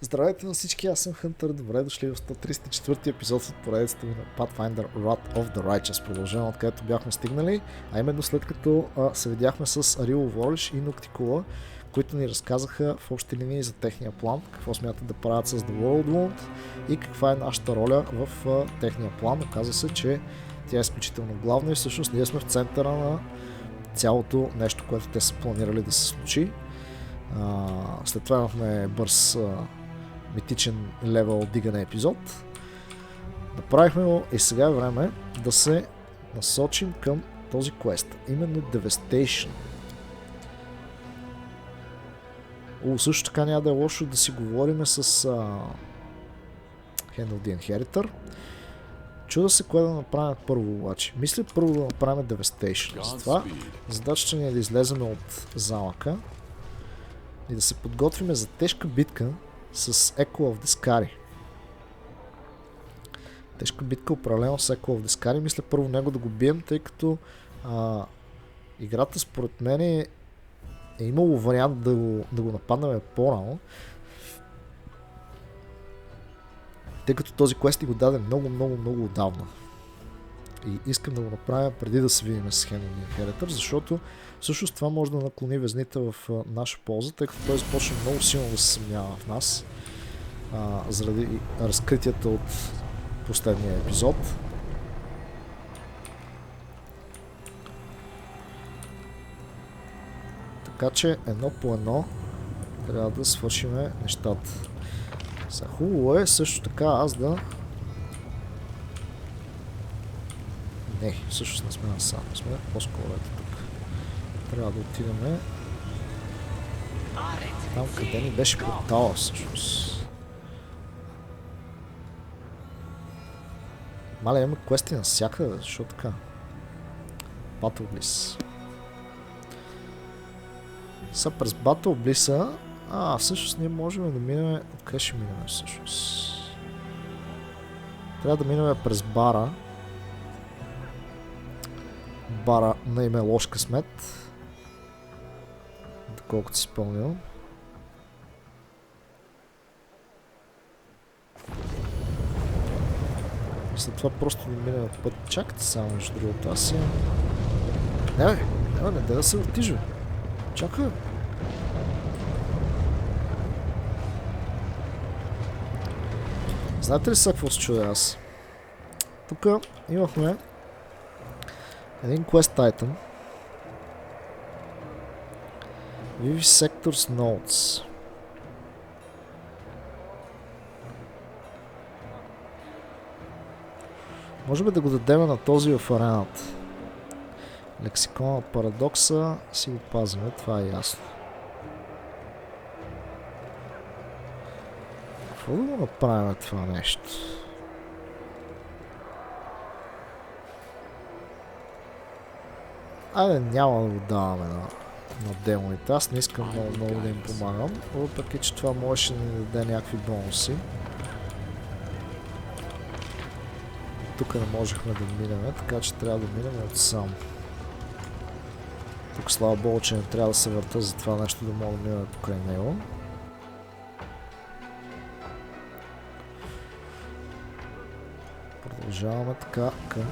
Здравейте на всички, аз съм Хънтър, добре дошли в 134 епизод от поредицата ми на Pathfinder Wrath of the Righteous. Продължавам откъдето бяхме стигнали, а именно след като се видяхме с Арило Вориш и Ноктикула, които ни разказаха в общи линии за техния план, какво смятат да правят с The World Wound и каква е нашата роля в техния план. Оказва се, че тя е изключително главна и всъщност ние сме в центъра на цялото нещо, което те са планирали да се случи. След това имахме бърз митичен левел дигане епизод. Направихме го и сега е време да се насочим към този квест. Именно Devastation. Също така няма да е лошо да си говорим с Handle the Inheritor. Чуда се кое да направим първо обаче. Мисля първо да направим Devastation. Затова задачата ни е да излезем от замъка и да се подготвим за тежка битка с Echo of the Scary. Тежка битка управлена с Echo of the Scary. Мисля първо него да го бием, тъй като играта според мен е имало вариант да го нападнем по-рано. Тъй като този квест ни го даде много отдавна. И искам да го направя преди да се видим с Handle Inheritor, защото всъщност това може да наклони везните в наша полза, тъй като той започне много силно да се съмнява в нас заради разкритията от последния епизод. Така че едно по едно трябва да свършим нещата. Сега хубаво е също така аз да... Не, всъщност не сме насам, сме по-скоро ето тук. Трябва да отидем там, къде ни беше портала всъщност. Мале, имаме квести навсякъде, защо така? Battle Bliss. Са през Battle Bliss-а... всъщност ние можем да минем... Откъде ще минем всъщност? Трябва да минем през бара. Бара на име Лош късмет. Доколкото си спомням. След това просто да минем път. Чакайте само между другото. Аз си... Не да се въртиш, бе. Чакай. Знаете ли са какво се чудя аз? Тук имахме един quest item. Vivisector's Notes. Можем да го дадем на този в арената. Лексикон на парадокса си го пазим, това е ясно. Какво да го направим това нещо? Айде, няма да го даваме на демоните. Аз не искам много да им помагам, въпреки че това можеше да ни даде някакви бонуси. Тук не можехме да минем, така че трябва да минем отсам. Тук слава богу, че не трябва да се върта за това нещо да мога да минем покрай него. Продължаваме така към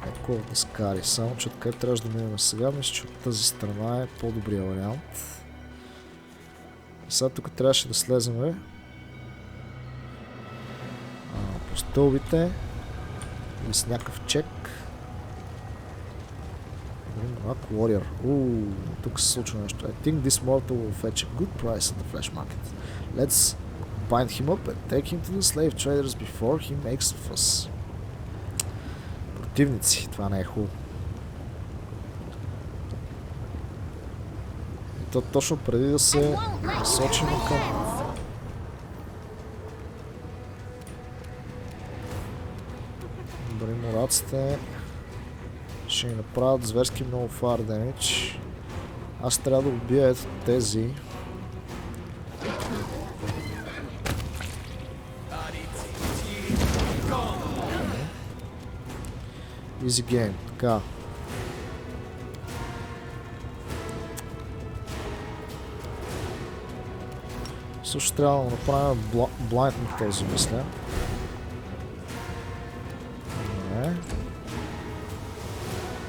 Echo of the Scary. Само че откъде трябваше да минем сега, мисля, че от тази страна е по-добрия вариант. И сега тук трябваше да слеземе по стълбите или с някакъв чек. Rock Warrior. Тук се случва нещо. I think this mortal will fetch a good price at the flesh market. Let's bind him up and take him to the slave traders before he makes a fuss. Противници. Това не е хубаво. И то точно преди да се насочим към... Добре, мораците ще ни направят зверски много fire damage. Аз трябва да убия ето тези. Easy game, така. Също трябва да му направим блайнд на този, мисля. Не.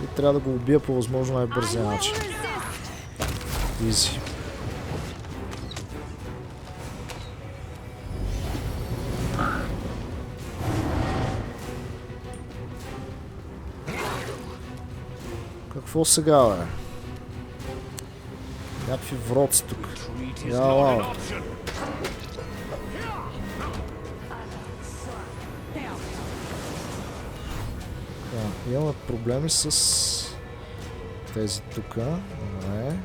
И трябва да го убия по възможно най-бързия начин. Изи. Какво сега, бе? Някакви вроци тук. Ялао. Имаме проблеми с тези тук. Добре.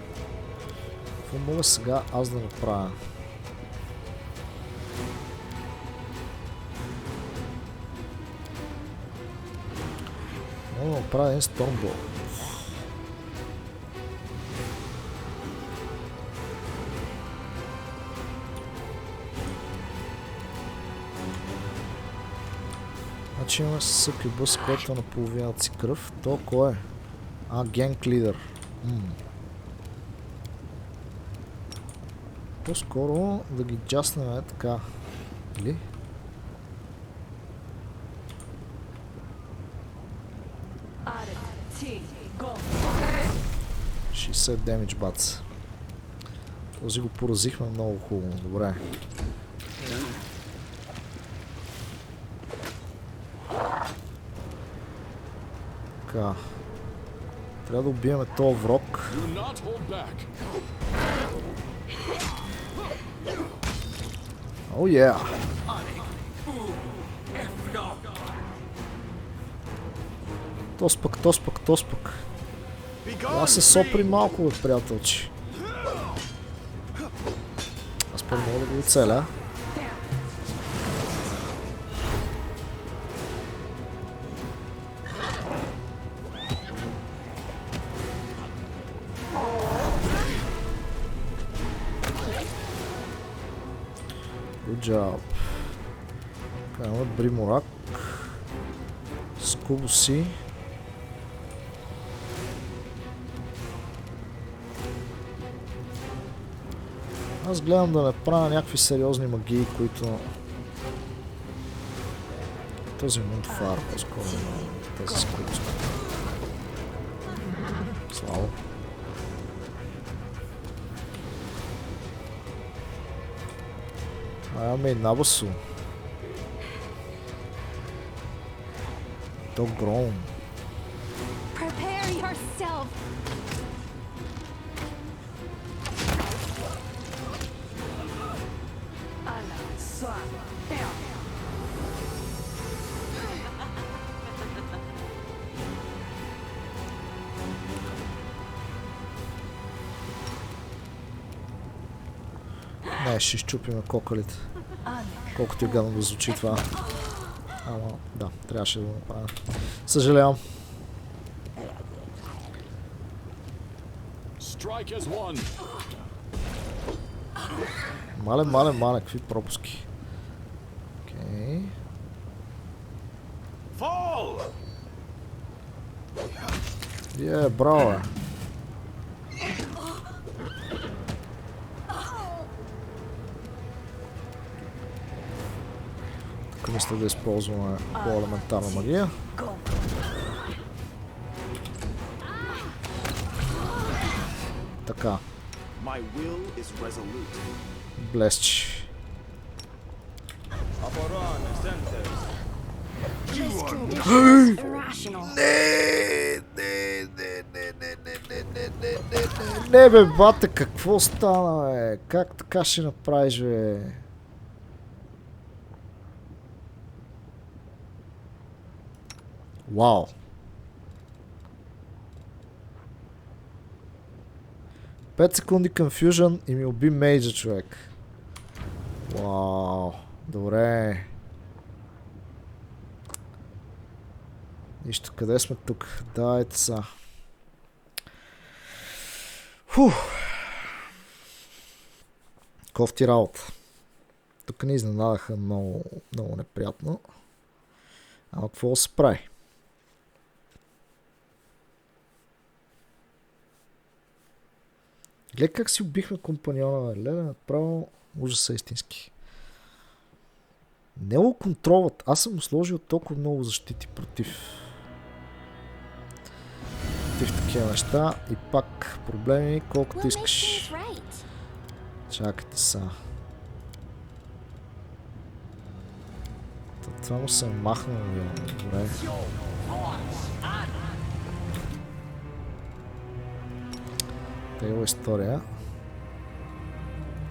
Какво мога сега аз да направя? Мога да направя един Stormbolt. Значи имаме съкюбъс, който на половината си кръв. То кой е? Генг лидер. По-скоро да ги джаснем така. Или? $60 демидж бац. Този го поразихме много хубаво. Добре. Така. Трябва да убиеме този враг. О, yeah! Тос пък. Аз се сопри малко, бе, приятелчи. Аз първо мога да го оцеля. Good job. Така, имаме Бриморак. Скубоси. Аз гледам да не правя някакви сериозни магии, които... Този Мунтфар, по-скоро на тези скубоси. Слава. Имаме и Набасу. То гром. Не, ще изчупиме кокалите. Колкото и гадно да звучи това. Ама, да, трябваше да го направя. Съжалявам. Мале, какви пропуски. Окей. Браво, бе. Мисля да използваме по-елементарна магия. Така. Блесчи. Не, бе, бате, какво стана, бе? Как така ще направиш, бе? Вау! 5 секунди confusion и ми уби мейджа, човек. Вау! Добре. Нищо, къде сме тук? Дайте са. Кофти работа. Тук ни изненадаха много, много неприятно. Ама какво да се прави? Гледай как си убихме компаньона, леле, направо Ужас е истински. Него контролът. Аз съм сложил толкова много защити против такива неща и пак проблеми колкото искаш. Чакайте са. Това му се е махнало. Добре. Тегова история.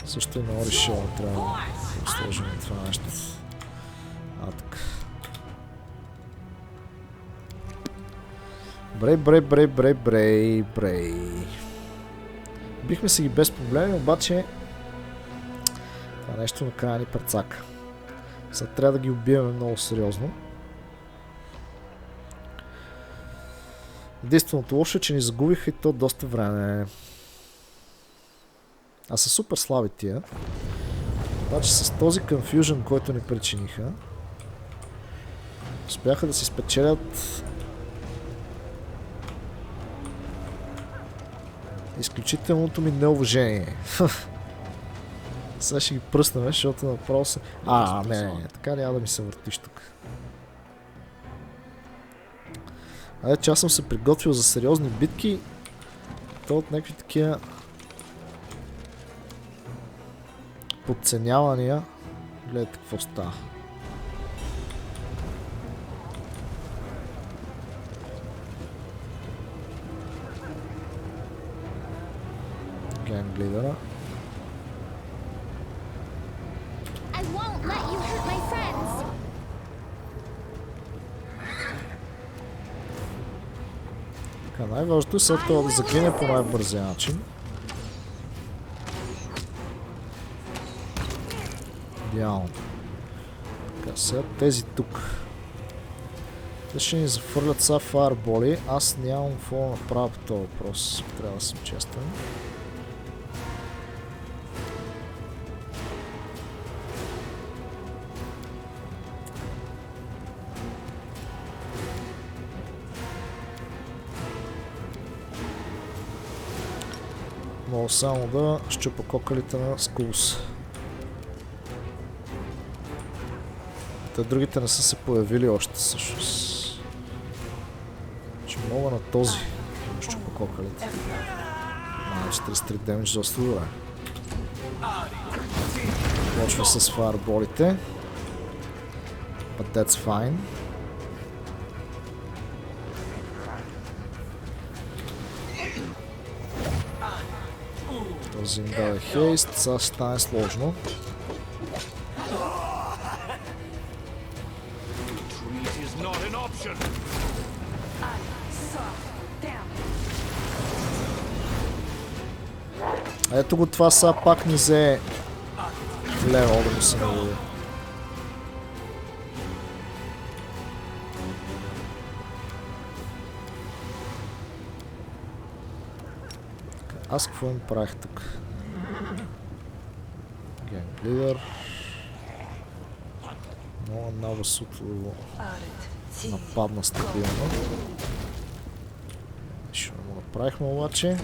Също и на решила трябва да сложим това нещо. Така. Брей. Бихме си ги без проблеми, обаче това нещо накрая ни прецака. Сега трябва да ги убиваме много сериозно. Единственото лошо е, че ни загубиха и то доста време. А са супер слаби тия. Обаче с този confusion, който ни причиниха, успяха да си спечелят изключителното ми неуважение. Сега ще ги пръснем, защото направо се... Не, така няма да ми се въртиш тук. Че аз съм се приготвил за сериозни битки, то от някакви такива подценявания. Гледайте какво става. Гледам лидера. Най-важното е след това да загине по най-бързия начин. Идеално. Така, сега тези тук. Те ще ни зафърлят са фаерболи. Аз нямам какво да направя по този въпрос. Трябва да съм честен. Мога само да щупа кокалите на скулс. Те другите не са се появили още всъщност. Че мога на този да щупа кокалите. 43 демидж доста добре. Почва с фаерболите. But that's fine. Този им даде хейст, сега ще стане сложно. Ето го това сега пак ни взе левел да му се наведе. Аз какво им правих тук? Генг лидер. Много навъсуто нападна стабилно. Ще му направихме обаче.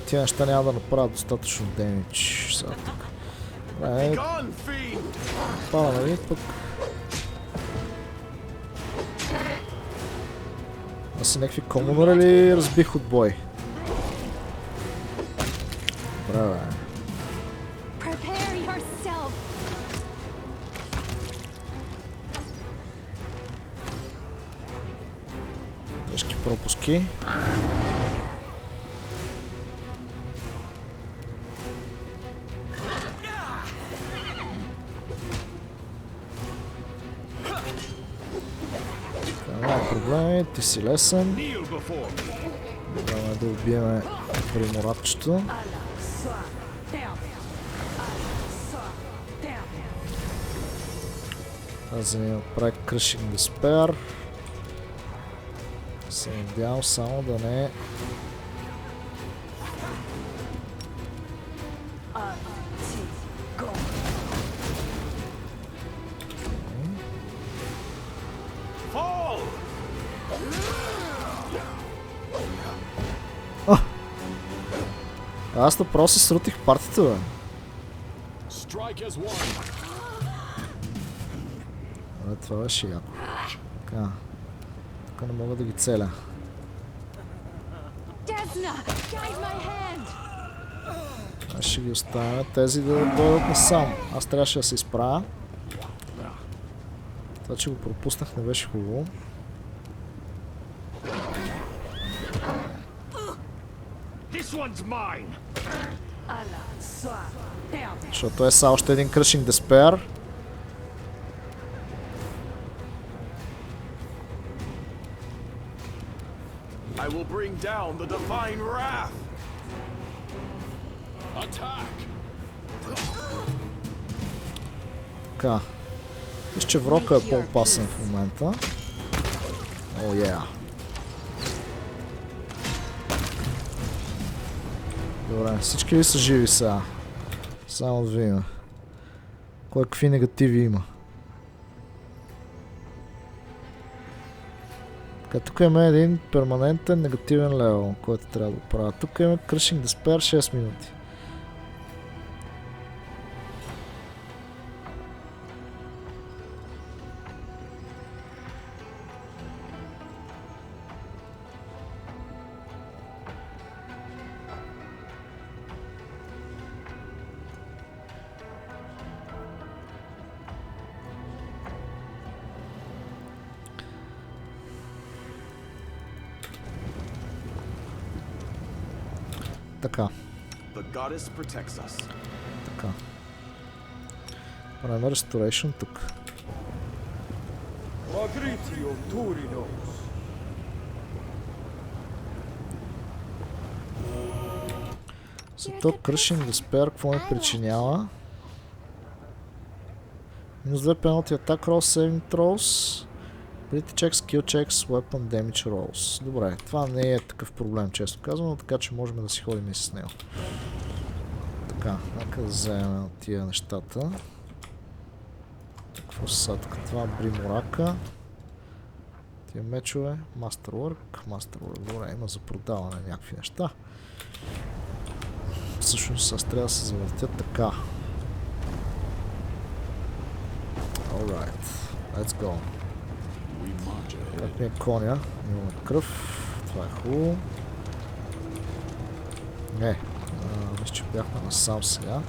Тия неща няма да направят достатъчно демидж сега тук. Добре, пада нали пък. Аз са някакви комунър или разбих от бой? Добре, бе. Тежки пропуски. Ти си лесен. Трябва да убиеме приморатчето. Аз да ми направи Crushing Despair. Се надявам само да не е... Аз направо се срутих партията, бе. Това беше яко. Така. Тук не мога да ги целя. Аз ще ги оставя тези да дойдат насам. Аз трябваше да се изправя. Това, че го пропуснах, не беше хубаво. Защото е са още един Crushing Despair. I will bring down the divine wrath. Attack. Така. Виж, че врока е по-опасен в момента. О, yeah. Добре, всички ли са живи сега? Само да видим. Кой какви негативи има? Така, тук има един перманентен негативен левел, който трябва да правя. Тук има Crushing Despair 6 минути. Така. Така. Правим Restoration тук. Зато Crushing Despair какво ми причинява? Минус 2 penalty attack rolls, saving throws, ability checks, skill checks, weapon damage rolls. Добре, това не е такъв проблем, често казвам, така че можем да си ходим и с него. Така, нека да вземем тия нещата. Какво са тук? Това бриморака. Тия мечове. Masterwork. Добре, има за продаване някакви неща. Всъщност аз трябва да се завъртя така. Alright, let's go. Как ми е коня? Имаме кръв. Това е хубаво. Не. Мисля, че бяхме насам сега.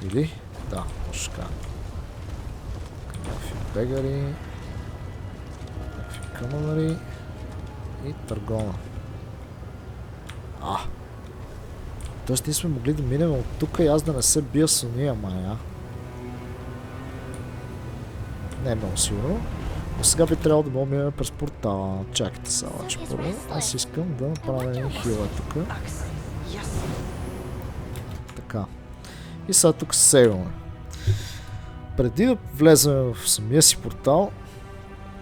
Или? Да, може така. Някакви бегари. Някакви камънари. И търгона. Тоест ние сме могли да минем от тук и аз да не се бия с уния мая. Не е много сигурно. Но сега би трябвало да мога да минем през портала. Чакайте сега, че първо аз искам да направя един хила тук. Така. И сега тук сейваме. Преди да влезем в самия си портал,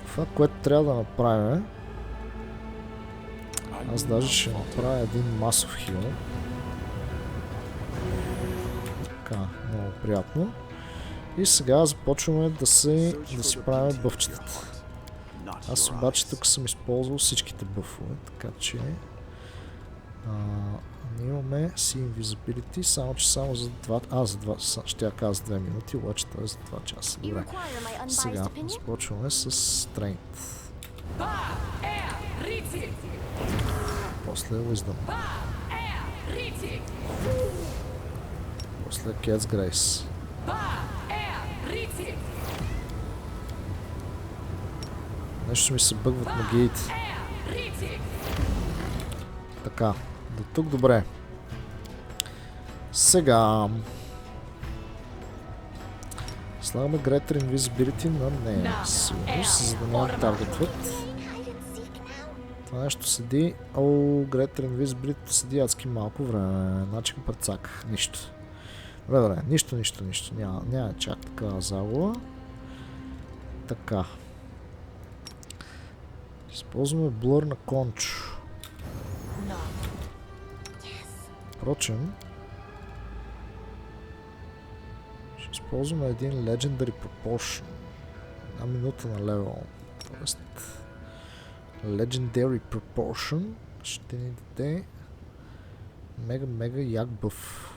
това, което трябва да направим, аз даже ще направя един масов хил. Така, много приятно. И сега започваме да си правим бъфчетата. Аз обаче тук съм използвал всичките бъфове, така че ние имаме си invisibility, само че само за 2, ще я кажа за 2 минути, обаче това е за 2 часа. Добре. Сега започваме с strength. После wisdom. После Cat's Grace. Нещо ми се бъгват магиите. Така, до тук добре. Сега слагаме Greater Invisibility на нея, сигурност, за да няма таргетват. Това нещо седи. О, Гретер Инвизбрит седи адски малко време. Значи го прецаках. Нищо. Добре, нищо. Няма чак такава загуба. Така. Използваме блър на кончо. Впрочем, ще използваме един Legendary Proportion. Една минута на левел. Тоест, Legendary Proportion ще ни даде мега як бъф.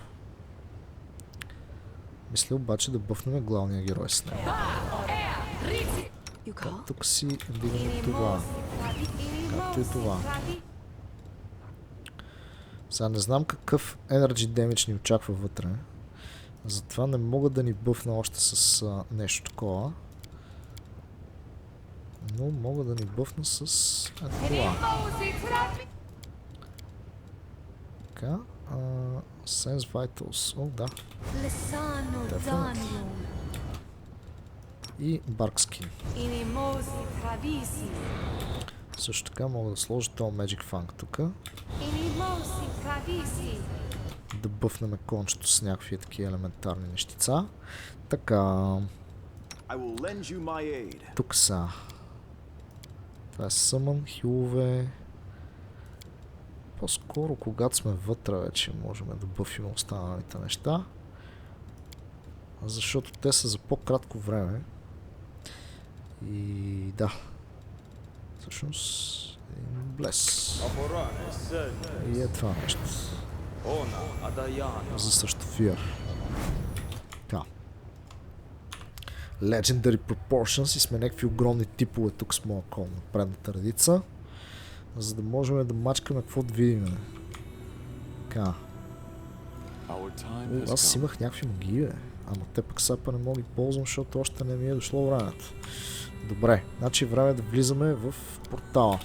Мисля обаче да бъфнем главния герой с него. Тук си вдигаме това. Както и това. Сега не знам какъв Energy Damage ни очаква вътре. Затова не мога да ни бъфна още с нещо такова. Но мога да ни бъфна с това. Така. Sense Vitals. О, да. И Bark Skin. Също така мога да сложа този Magic Fang тук. Да бъфнем кончето с някакви такива елементарни нещица. Така. Тук са. Това е съмън, хилове. По-скоро, когато сме вътре вече, можем да бъфим останалите неща. Защото те са за по-кратко време. И да. Всъщност, един блес. И е това нещо. За също фир. Така. Legendary Proportions и сме някакви огромни типове тук с моя кол на предната редица. За да можем да мачкаме какво да видим. Така. Аз имах някакви магии, бе. Ама те пък сапа не мога да ги ползвам, защото още не ми е дошло времето. Добре, значи време е да влизаме в портала.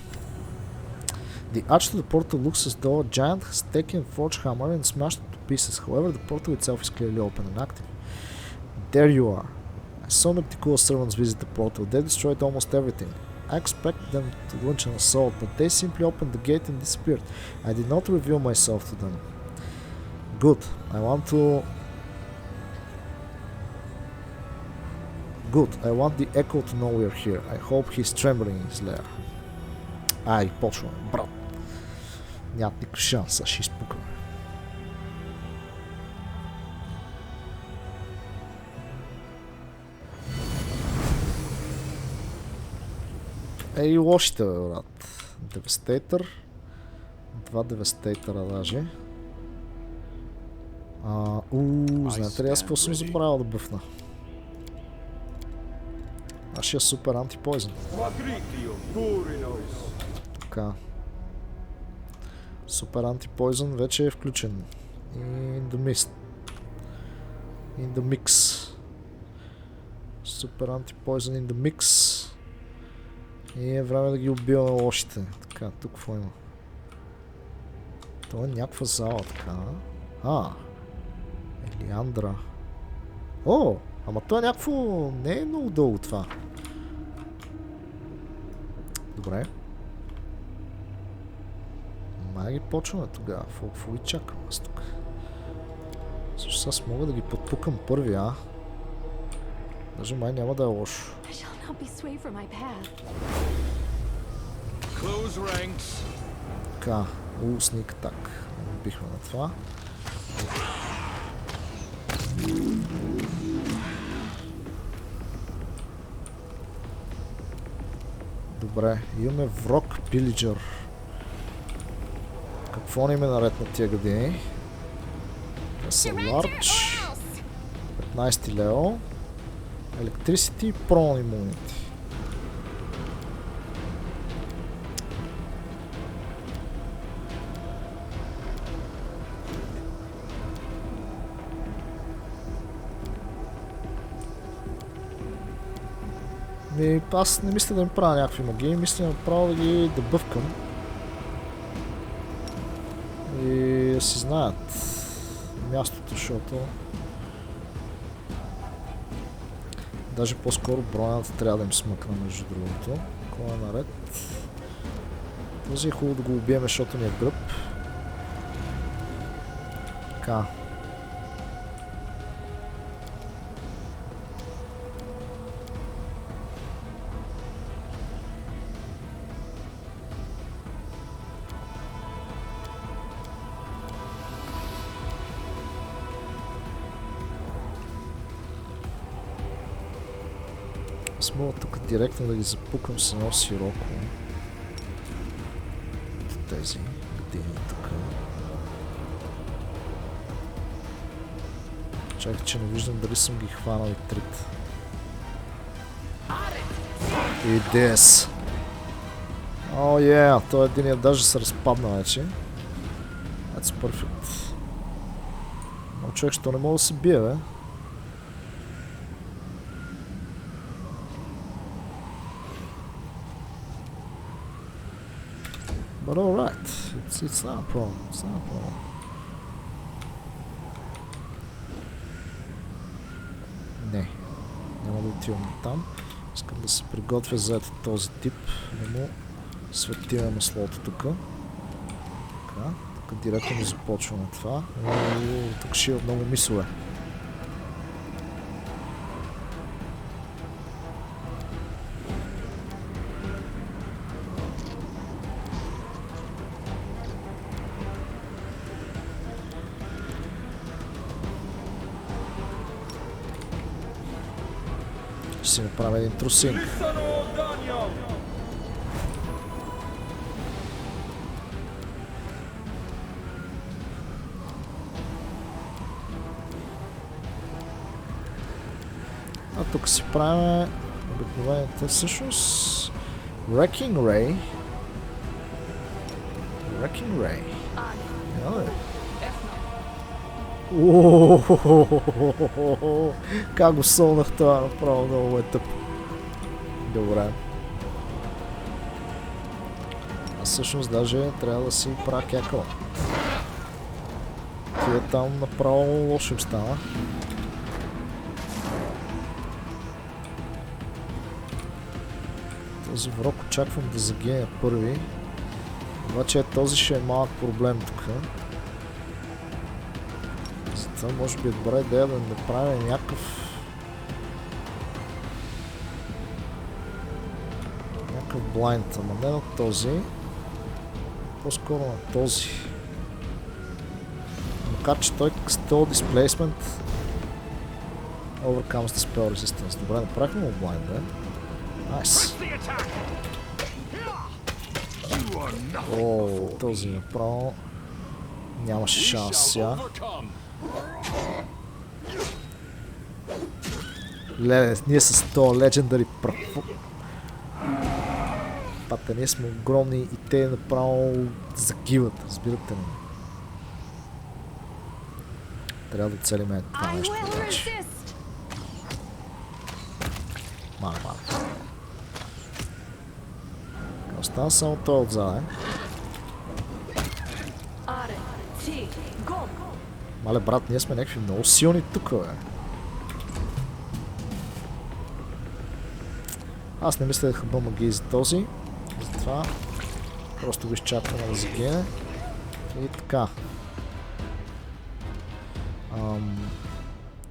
The arch to the portal looks as though a giant has taken a forge hammer and smashed it to pieces. However, the portal itself is clearly open and active. There you are. I saw meticulous servants visit the portal. They destroyed almost everything. I expected them to launch an assault, but they simply opened the gate and disappeared. I did not reveal myself to them. Good. I want the Echo to know we're here. I hope he's trembling in his lair. Ай, почваме, брат. Няма никакъв шанс, ще изпукаме. Ей, лошите, бе, брат. Девестейтър. Два девестейтъра даже. Знаете ли аз какво съм забравил да бъфна? Нашия супер антипойзън. Така. Супер антипойзън вече е включен. In the mix. Супер антипойзън in the mix. И е време да ги убиваме лошите. Така, тук какво има? Това е някаква зала, така. Елиандра. О! Ама то е някакво... Не е много дълго това. Добре. Май ги почваме тогава. Какво ги чакам аз тук? Също аз мога да ги подпукам първи, а? Даже май няма да е лошо. Така. Sneak attack. Бихме на това. Добре, имаме враг Пилиджър. Какво ни е наред на тия години? Те са Large, 15 лео, Electricity и Prone Immunity. Аз не мисля да им правя някакви магии, мисля направо да ги дебъвкам. И да си знаят мястото, защото даже по-скоро бронята трябва да им смъкна, между другото. Кой е наред? Този е хубаво да го убиеме, защото ни е гръб. Така. Аз мога тук директно да ги запукам с едно сироко. Тези години тук. Чакай, че не виждам дали съм ги хванал и трите. И дес. О, е, той единият даже се разпадна вече. That's perfect. Но човек, що не мога да се бие, бе? But alright, it's not a problem, it's not a problem. Не, няма да отивам там. Искам да се приготвя за този тип, да му светиме маслото тук. Така, тук директно ми започваме това. Тук ще има много мисове. Ще си направя един трусинг. А тук си правим обикновената всъщност Wrecking Ray. Wrecking Ray. Как го солнах това, направо много е тъп. Добре. Аз всъщност даже трябва да си правя кекъл. Тия там направо лошо им стана. Този враг очаквам да загине първи. Обаче този ще е малък проблем тук. Затова може би е добра идея да направим някакъв блайнд, ама не на този, по-скоро на този. Макар че той с този displacement overcomes the spell resistance. Добре, направихме му блайнд, да? Найс. О, този направо нямаше шанс сега. Леле, ние с този Legendary пръв. Пата, ние сме огромни и те направо загиват, разбирате ли? Трябва да целиме това нещо. Мале. Остава само той отзад, Мале, брат, ние сме някакви много силни тук, бе. Аз не мисля да хъба магии за този. Затова просто го изчакваме да загине. И така.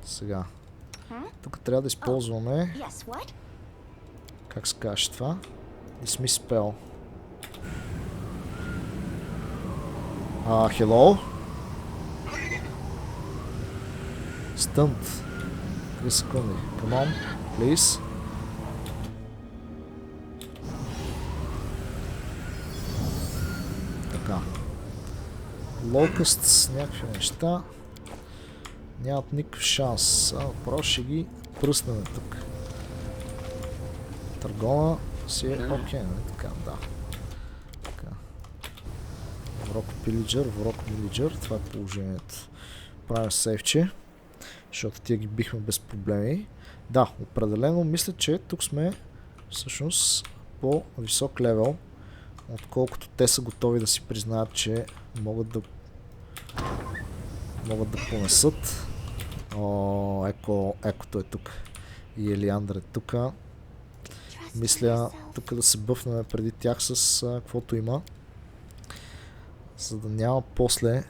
Сега. Тук трябва да използваме... Как се каже това? Dismiss spell. Hello? Stunt. 3 секунди. Come on, please. Така. Locusts, някакви неща. Нямат никакъв шанс. Просто ще ги пръснем тук. Търгона си е окей, нали така, да. Така. Врок пилиджър, врок милиджър, това е положението. Правим сейфче, защото тия ги бихме без проблеми. Да, определено мисля, че тук сме всъщност по-висок левел, отколкото те са готови да си признаят, че могат да понесат. О, екото е тук. И Елиандър е тук. Мисля тук да се бъфнем преди тях с каквото има. За да няма после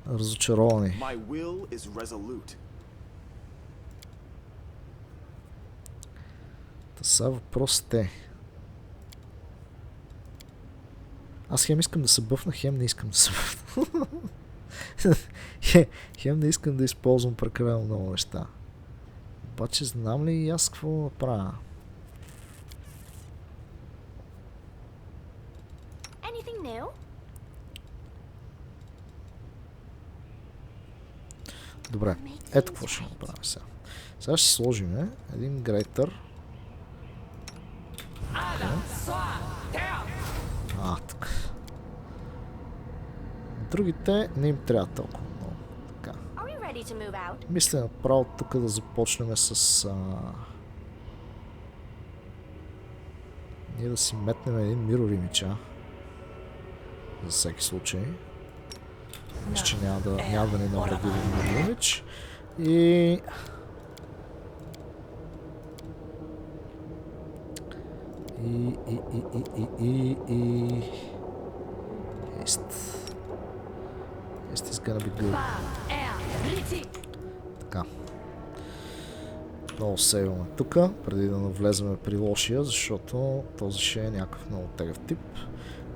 разочаровани. My will is resolute. Та сега въпросът е. Аз хем искам да се бъфна, хем не искам да се бъфна. Хем не искам да използвам прекалено много неща. Обаче знам ли и аз какво направя? Добре, ето какво ще направим сега. Сега ще сложим един грейтър. Тук. Другите не им трябва толкова много. Така. Мисля направо тук да започнем с... Ние да си метнем един мирор имича. За всеки случай. Мисля, че няма да ни навреди един мирор имич. И... Haste is gonna be good. Така. Много сейваме тук, преди да навлезем при лошия, защото този ще е някакъв много тегъв тип.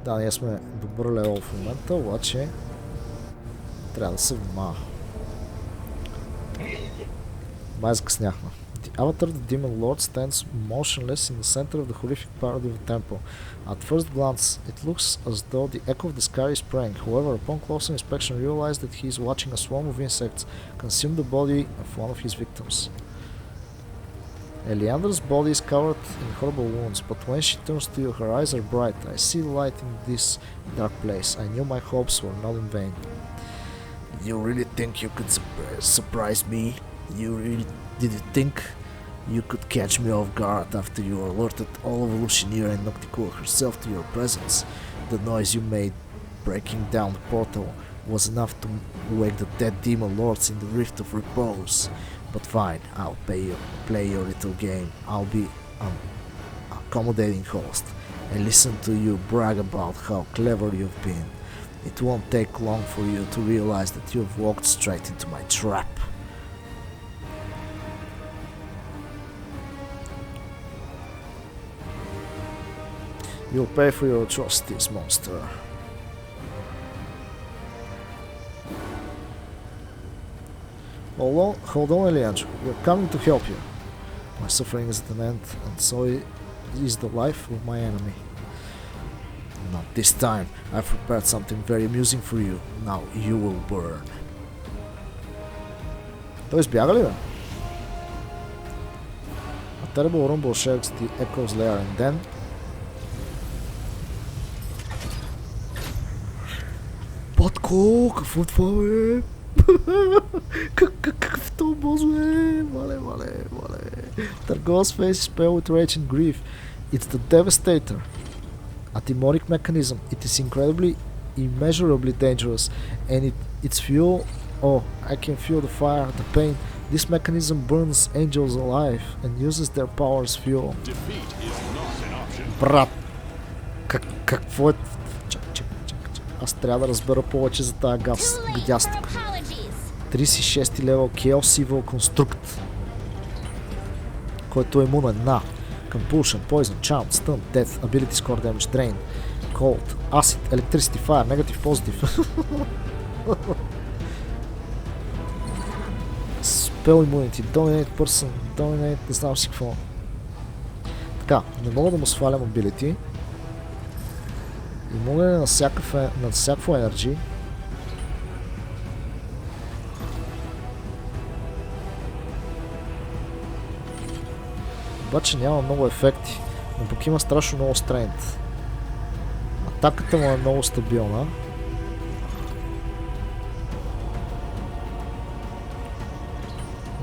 Да, ние сме добър левел в момента, обаче трябва да се внимава. Май закъсняхме. The avatar, the demon lord, stands motionless in the center of the horrific part of the temple. At first glance, it looks as though the echo of the sky is praying. However, upon closer inspection, realize that he is watching a swarm of insects consume the body of one of his victims. Eliandra's body is covered in horrible wounds, but when she turns to you, her eyes are bright. I see light in this dark place. I knew my hopes were not in vain. You really think you could surprise me? Did you think you could catch me off guard after you alerted all Evolutioneer and Nocticool herself to your presence? The noise you made breaking down the portal was enough to wake the dead demon lords in the Rift of Repose. But fine, I'll play your little game. I'll be an accommodating host and listen to you brag about how clever you've been. It won't take long for you to realize that you've walked straight into my trap. You'll pay for your atrocities, monster. Hold on, Eliandro. We're coming to help you. My suffering is at an end, and so is the life of my enemy. Not this time. I've prepared something very amusing for you. Now you will burn. Той избяга ли, бе? A terrible rumble shakes the echo's lair, and then... Батко, какво това, бе? Какъв то бос, бе? Мале. Targo's face is pale with rage and grief. It's the Devastator. A demonic mechanism. It is incredibly, immeasurably dangerous. And its fuel... Oh, I can feel the fire, the pain. This mechanism burns angels alive and uses their power as fuel. Defeat is not an option. Брат, какво е... Аз трябва да разбера повече за тази гадяс тук. 36 левел Chaos Evil Construct, който е имунен на Compulsion, Poison, Charm, Stun, Death, Ability Score Damage, Drain, Cold, Acid, Electricity, Fire, Negative, Positive. Spell Immunity, Dominate Person, Dominate, не знам си какво. Така, не мога да му свалям Ability. Имунен на всякакво Energy. Обаче няма много ефекти, но пък има страшно много стрейнт. Атаката му е много стабилна.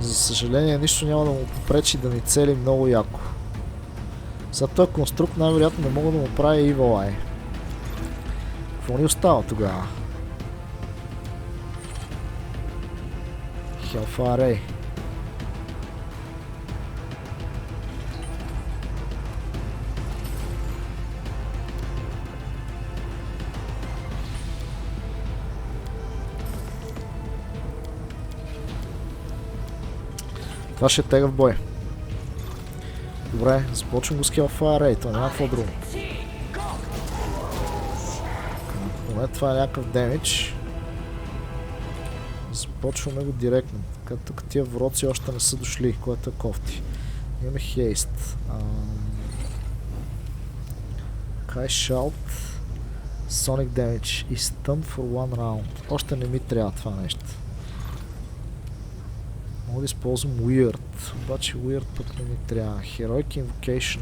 За съжаление, нищо няма да му попречи да ни цели много яко. За този конструкт най-вероятно не мога да му правя Evil Eye. Какво ни остава тогава? Hellfire Ray. Това ще е тегъв бой. Добре, започвам го с Hellfire Ray, това няма какво друго. Поне това е някакъв демидж. Започваме го директно. Така, тук тия вроци още не са дошли, което е кофти. Имаме хейст. High Shout, Sonic Damage и Stun for one round. Още не ми трябва това нещо. Мога да използвам Weird, обаче Weird пък не ми трябва. Heroic Invocation.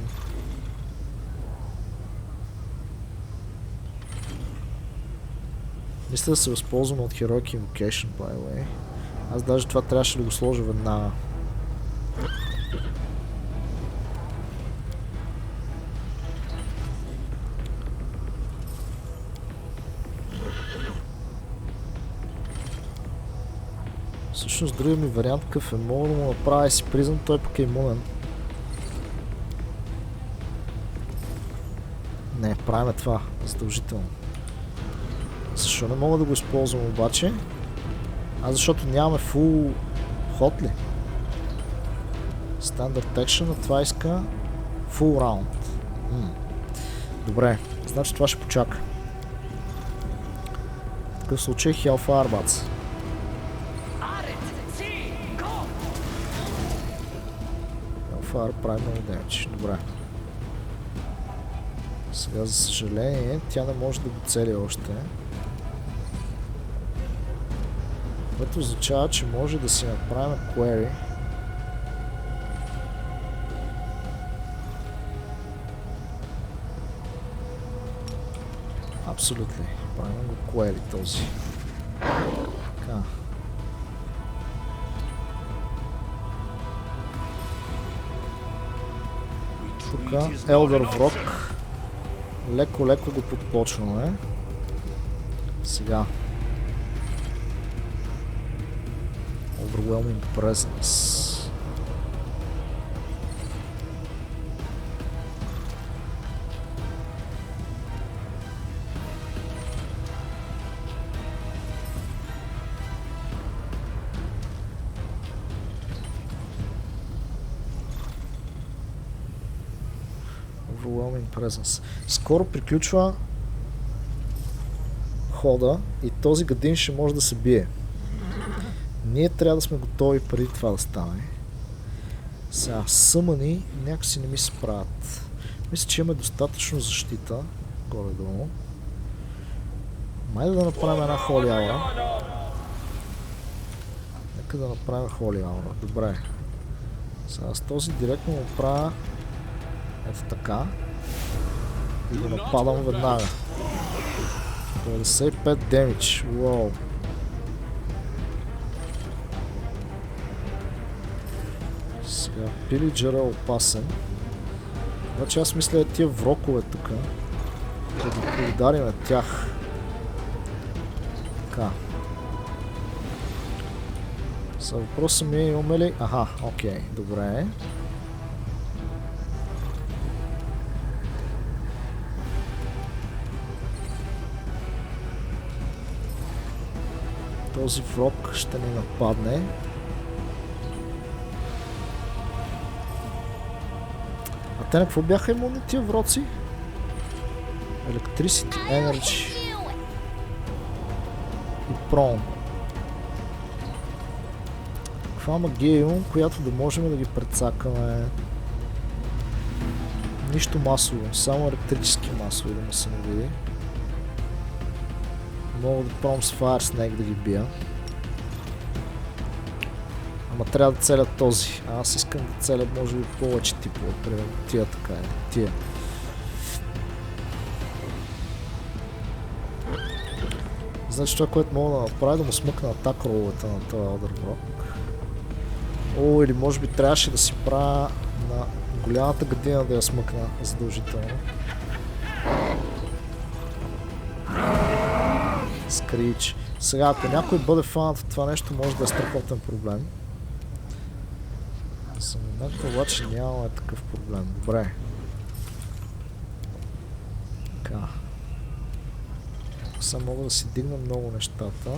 Мисля да се възползвам от Heroic Invocation, by the way. Аз даже това трябваше да го сложа веднага. Всъщност другия ми вариант какъв е, мога да му направя си призъм, той пък е имунен. Не, правиме това, задължително. Защо не мога да го използвам обаче? Защото нямаме full hot ли? Standard action, а това иска full round. Добре, значи това ще почака. В такъв случай Hellfire бац. Hellfire прави много демидж. Добре. Сега за съжаление тя не може да го цели още. Което означава, че може да си направим query. Абсолютно. Правим го query този. Така. Тук Elder Vrock. Леко го подпочваме. Сега. Overwhelming presence. Overwhelming presence. Скоро приключва хода и този гадин ще може да се бие. Ние трябва да сме готови преди това да стане. Сега, съмъни някакси не ми се справят. Мисля, че имаме достатъчно защита. Горе-долу. Майде да направим една холи аура. Нека да направим холи аура. Добре. Сега с този директно го правя ето така. И го нападам веднага. 95 демидж. Уау. Сега, пилиджъра е опасен. Значи аз мисля тия врокове тук. Да ги ударим на тях. Така. За въпросът ми е имаме ли... Аха, окей, добре. Този врок ще ни нападне. А те на какво бяха имунни тия вроци? Electricity, Energy и Prone. Каква магия имам, която да можем да ги прецакаме? Нищо масово, само електрически масови да му се не види. Мога да пробвам с Fire Snake да ги бия. Ама трябва да целя този. Аз искам да целя може би повече типове. Примерно тия така е. Тия. Значи това, което мога да направя, да му смъкна атак роловете на този Elder Vrock. О, или може би трябваше да си правя на голямата гадина да я смъкна задължително. Скрич. Сега, ако някой бъде фанат от това нещо, може да е страхотен проблем. За момента обаче нямаме такъв проблем. Добре. Така. Сега мога да си дигна много нещата.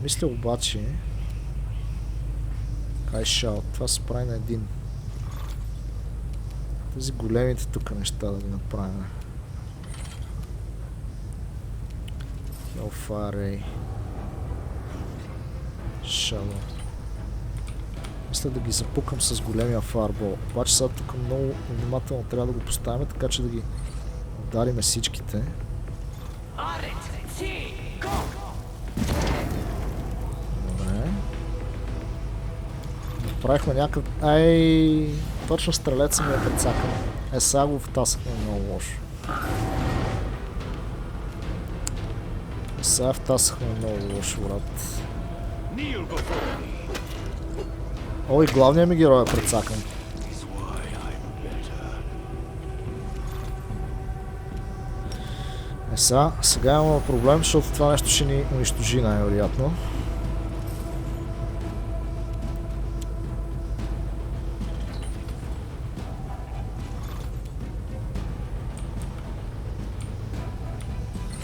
Мисля обаче... Кайшаут. Това се прави на един. Тези големите тук неща да ги направим. Hellfire Ray. Shadow. Мисля да ги запукам с големия фарбол. Обаче сега тук много внимателно трябва да го поставим, така че да ги удариме всичките. Добре. Направихме някакъв... Ай, точно стрелеца ми е прецакан. Сега го втасахме много лошо. Сега втасахме много лошо, брат. Ой, главният ми герой е прецакан. Сега имаме проблем, защото това нещо ще ни унищожи най-вероятно.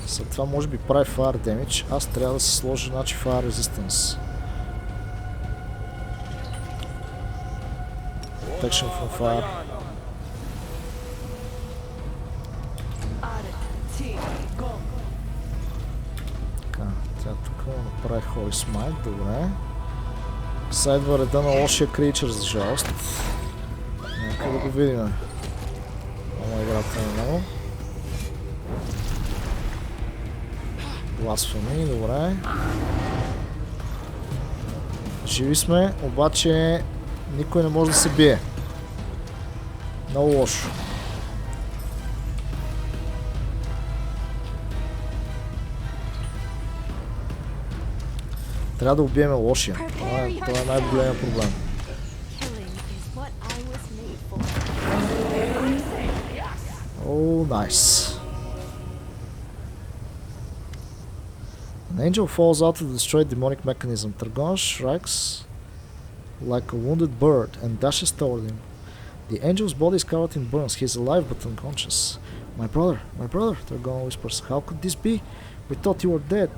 След това може би прави Fire Damage. Аз трябва да се сложа значи Fire Resistance. Protection from Fire. Така, тя тук направи Holy Smite, добре. Сайдва реда на лошия кричър, за жалост. Нека да го видим. Ама играта на него. Blasphemy, добре. Живи сме, обаче никой не може да се бие. Много лошо. Трябва да убиеме лошия. Това е най-големия проблем. О, найс. An angel falls out to destroy demonic mechanism. Targon strikes like a wounded bird and dashes toward him. The angel's body is covered in burns. He is alive but unconscious. My brother, Targon whispers. How could this be? We thought you were dead.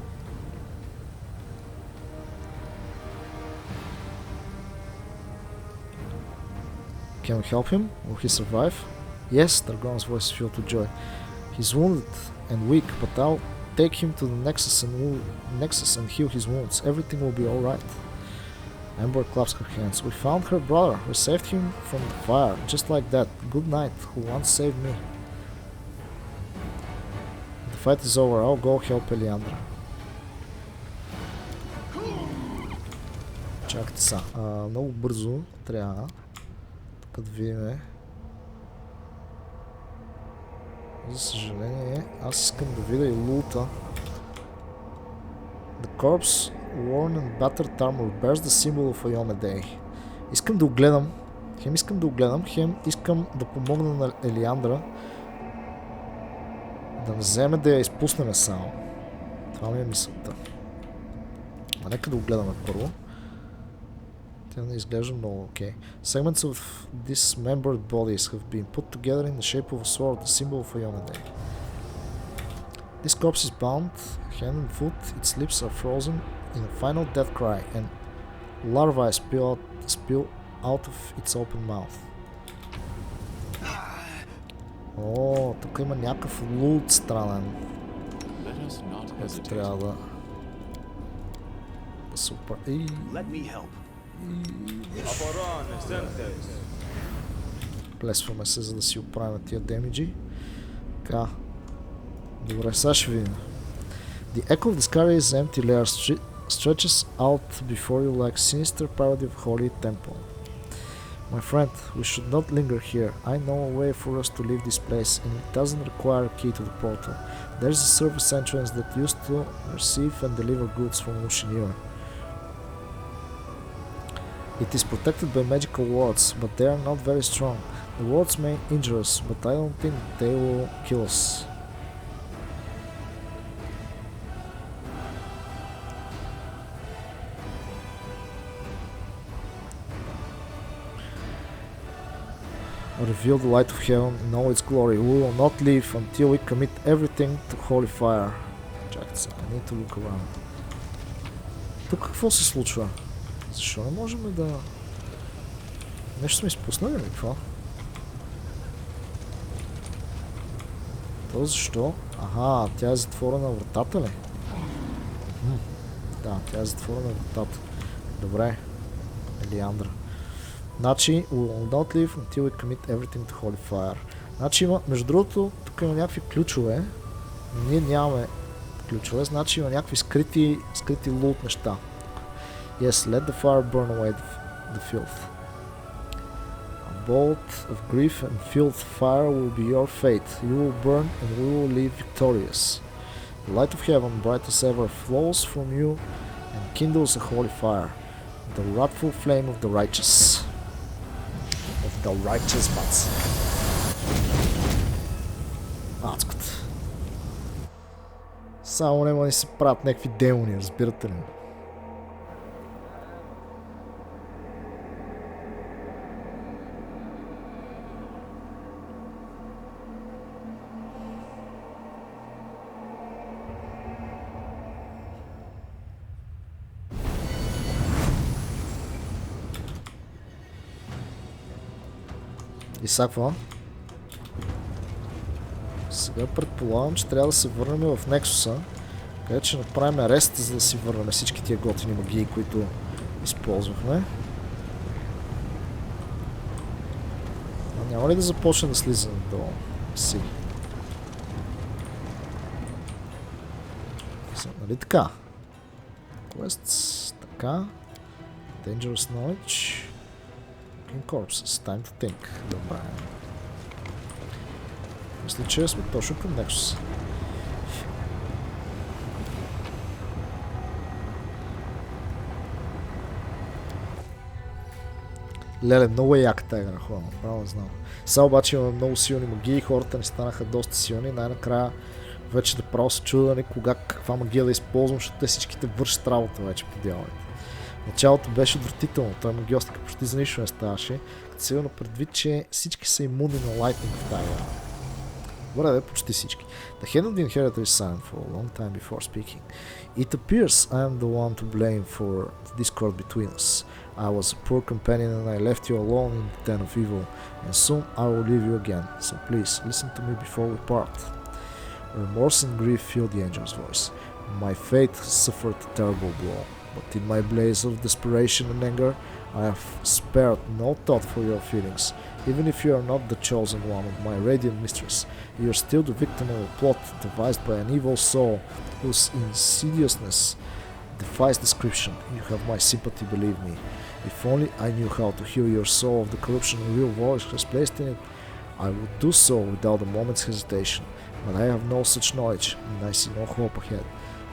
Can we help him? Will he survive? Yes, Targon's voice is filled with joy. He's wounded and weak, but I'll take him to the Nexus and heal his wounds. Everything will be alright. Amber claps her hands. We found her brother. We saved him from the fire. Just like that. Good night, who once saved me. The fight is over. I'll go help Eliandra. Чакайте са. Много бързо трябва. Тук да видим. За съжаление, аз искам да видя и лута. The corpse, worn and battered armor, bears the symbol of a Yome Day. Искам да го гледам. Хем искам да помогна на Елиандра да не вземе да я изпуснем само. Това ми е мисълта. А нека да го гледаме първо. Тя не изглежда много окей. Segments of dismembered bodies have been put together in the shape of a sword, the symbol of a Yome Day. This corpse is bound, hand and foot, its lips are frozen in a final death cry, and larvae spill out of its open mouth. О, тук има някакъв лут странен. Който трябва да се оправи. Плесваме се, за да си оправим тия демиджи. Така. Добре, сега ще видим. The echo of the sky is empty layer stretches out before you like sinister parody of holy temple. My friend, we should not linger here. I know a way for us to leave this place, and it doesn't require a key to the portal. There's a service entrance that used to receive and deliver goods from Ushinira. It is protected by magical wards, but they are not very strong. The wards may injure us, but I don't think they will kill us. Reveal the light of heaven in all its glory. We will not leave until we commit everything to holy fire. Чакайте се, I need to look around. Тук какво се случва? Защо не можем да Нещо сме изпуснали ли? Какво? То защо? Аха, тя е затворена вратата ли? Да, тя е затворена вратата. Добре. Елиандра. Значи, we will not leave until we commit everything to holy fire. Значи има, между другото, тук има някакви ключове. Ние нямаме ключове, значи има някакви скрити лут неща. Yes, let the fire burn away the filth. A bolt of grief and filth fire will be your fate. You will burn and we will live victorious. The light of heaven, bright as ever, flows from you and kindles a holy fire. The wrathful flame of the righteous. Of the righteous ones. Адското. Само нема ни се правят някакви демони, разбирате ли? И сега какво? Сега предполагам, че трябва да се върнем в Нексуса, където ще направим арест, за да си върнем всички тия готини магии, които използвахме. А няма ли да започне да слиза надолу? Си. Нали така? Quests, така. Dangerous knowledge. Corpses. Time to think. Добре. Мисля, че сме точно към Nexus. Леле, много е яка тази игра, хора, направо знам. Сега обаче имаме много силни магии, хората ни станаха доста силни, най-накрая вече да право се чуда каква магия да използвам, защото те всичките вършат работа вече по дяволите. Началото беше отвратително, той магиостика почти за нищо не ставаше, като се има предвид, че всички са имунни на лайтинг в тази игра. Добре, да, почти всички. The head of the inheritor is silent for a long time before speaking. It appears I am the one to blame for the discord between us. I was a poor companion and I left you alone in the den of evil, and soon I will leave you again, so please listen to me before we part. Remorse and grief filled the angel's voice. My fate has suffered a terrible blow, but in my blaze of desperation and anger, I have spared no thought for your feelings. Even if you are not the chosen one of my radiant mistress, you are still the victim of a plot devised by an evil soul whose insidiousness defies description. You have my sympathy, believe me. If only I knew how to heal your soul of the corruption real voice has placed in it, I would do so without a moment's hesitation. But I have no such knowledge, and I see no hope ahead,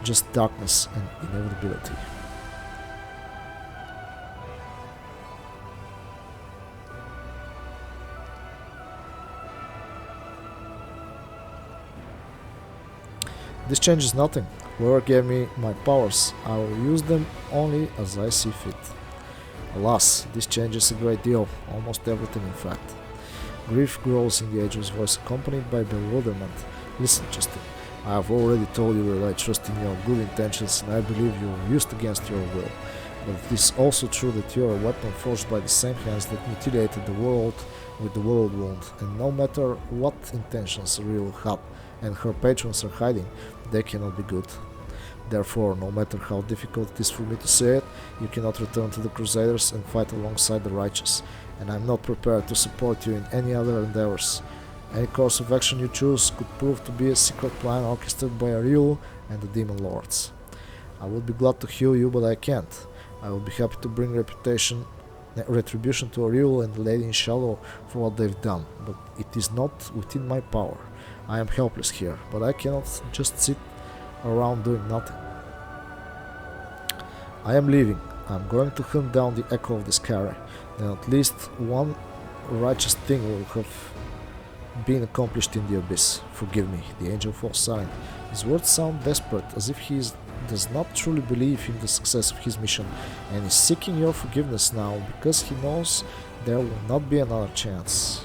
just darkness and inevitability. This changes nothing. Whoever gave me my powers, I will use them only as I see fit. Alas, this changes a great deal, almost everything in fact. Grief grows in the angel's voice, accompanied by bewilderment. Listen, Justin, I have already told you that I trust in your good intentions and I believe you were used against your will. But it is also true that you are a weapon forged by the same hands that mutilated the world with the world wound, and no matter what intentions Real had and her patrons are hiding, they cannot be good. Therefore, no matter how difficult it is for me to say it, you cannot return to the Crusaders and fight alongside the righteous, and I am not prepared to support you in any other endeavors. Any course of action you choose could prove to be a secret plan orchestrated by Ariel and the Demon Lords. I would be glad to heal you, but I can't. I would be happy to bring retribution to Ariel and the Lady in Shadow for what they've done, but it is not within my power. I am helpless here, but I cannot just sit around doing nothing. I am leaving. I am going to hunt down the echo of this carry. Then at least one righteous thing will have been accomplished in the abyss. Forgive me. The angel falls silent. His words sound desperate, as if he does not truly believe in the success of his mission, and is seeking your forgiveness now because he knows there will not be another chance.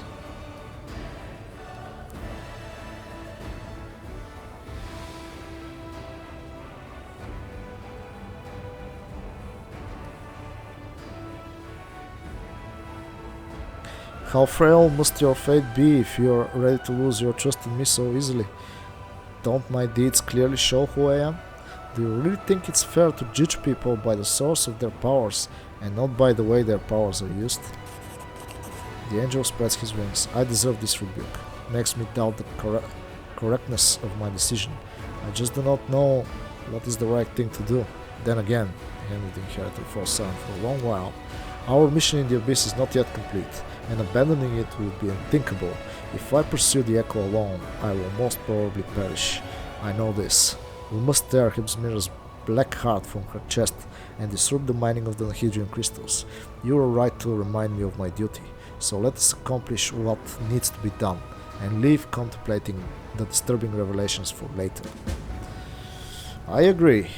How frail must your fate be if you are ready to lose your trust in me so easily? Don't my deeds clearly show who I am? Do you really think it's fair to judge people by the source of their powers and not by the way their powers are used? The angel spreads his wings. I deserve this rebuke. Makes me doubt the correctness of my decision. I just do not know what is the right thing to do. Then again, the inheritor falls silent for a long while. Our mission in the abyss is not yet complete, and abandoning it would be unthinkable. If I pursue the echo alone, I will most probably perish. I know this. We must tear Hibsmir's black heart from her chest and disrupt the mining of the Nahidrian crystals. You are right to remind me of my duty, so let us accomplish what needs to be done and leave contemplating the disturbing revelations for later. I agree.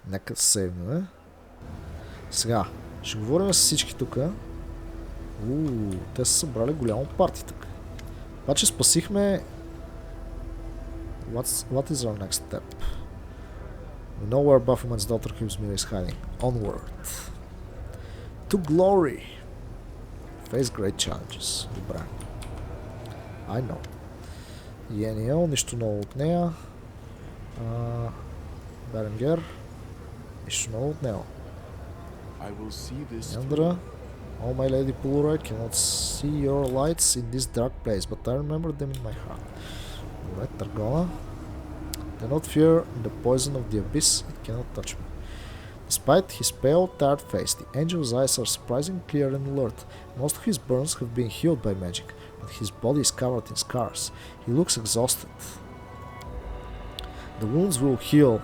Нека сейвнем. Сега, ще говорим с всички тук. Те са събрали голямо парти тук. Обаче спасихме... What is our next step? We know where Baphomet's daughter Hibsmir is hiding. Onward. To glory. Face great challenges. Добре. I know. Йениел, нищо ново от нея. Беренгер. Нищо ново от него. Яндра. Oh my lady Pulura, I cannot see your lights in this dark place, but I remember them in my heart. Добре, Таргона. Do not fear the poison of the abyss, it cannot touch me. Despite his pale, tired face, the angel's eyes are surprisingly clear and alert. Most of his burns have been healed by magic, but his body is covered in scars. He looks exhausted. The wounds will heal,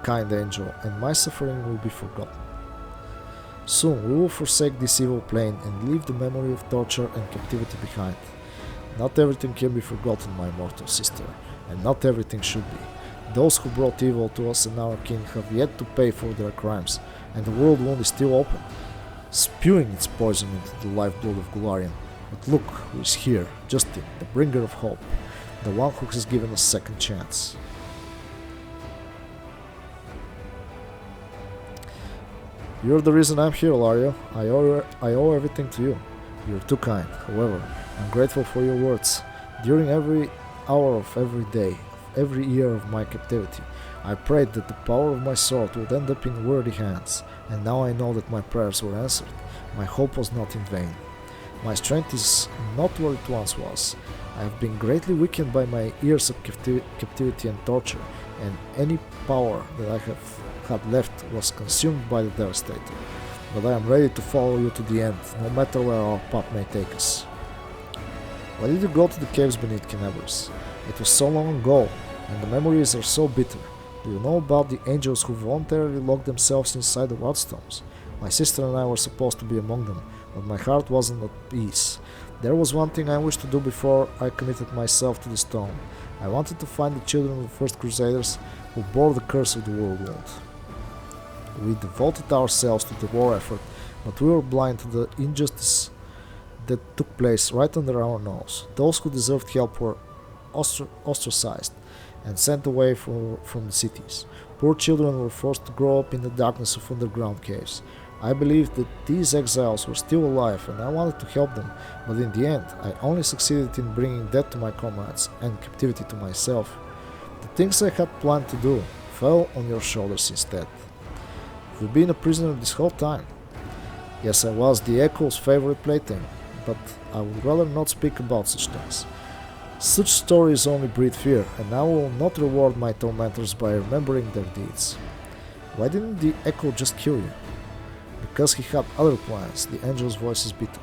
kind angel, and my suffering will be forgotten. Soon we will forsake this evil plane and leave the memory of torture and captivity behind. Not everything can be forgotten, my mortal sister, and not everything should be. Those who brought evil to us and our king have yet to pay for their crimes, and the world wound is still open, spewing its poison into the lifeblood of Golarion. But look who is here, Justin, the bringer of hope, the one who has given us second chance. You're the reason I'm here, Lario. I owe everything to you. You're too kind. However, I'm grateful for your words. During every hour of every day, every year of my captivity, I prayed that the power of my sword would end up in worthy hands, and now I know that my prayers were answered. My hope was not in vain. My strength is not what it once was. I have been greatly weakened by my years of captivity and torture, and any power that I have had left was consumed by the Devastator. But I am ready to follow you to the end, no matter where our path may take us. Why did you go to the caves beneath Canabris? It was so long ago, and the memories are so bitter. Do you know about the angels who voluntarily locked themselves inside the Wildstones? My sister and I were supposed to be among them, but my heart wasn't at peace. There was one thing I wished to do before I committed myself to the stone. I wanted to find the children of the first Crusaders who bore the curse of the World Wound. We devoted ourselves to the war effort, but we were blind to the injustice that took place right under our nose. Those who deserved help were ostracized and sent away from the cities. Poor children were forced to grow up in the darkness of underground caves. I believed that these exiles were still alive and I wanted to help them, but in the end I only succeeded in bringing death to my comrades and captivity to myself. The things I had planned to do fell on your shoulders instead. You've been a prisoner this whole time. Yes, I was the Echo's favorite plaything, but I would rather not speak about such things. Such stories only breed fear, and I will not reward my tormentors by remembering their deeds. Why didn't the Echo just kill you? Because he had other plans. The angel's voice is bitter.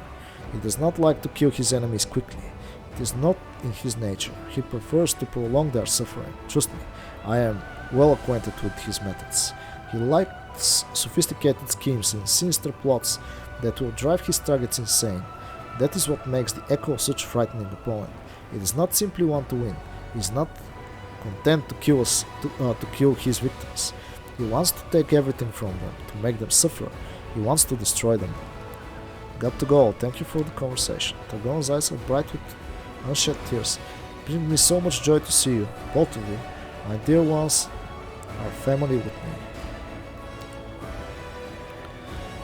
He does not like to kill his enemies quickly. It is not in his nature. He prefers to prolong their suffering. Trust me, I am well acquainted with his methods. He likes sophisticated schemes and sinister plots that will drive his targets insane. That is what makes the Echo such a frightening opponent. He does not simply want to win. He is not content to kill his victims. He wants to take everything from them, to make them suffer. He wants to destroy them. Got to go. Thank you for the conversation. Targon's eyes are bright with unshed tears. It brings me so much joy to see you, both of you, my dear ones, our family with me.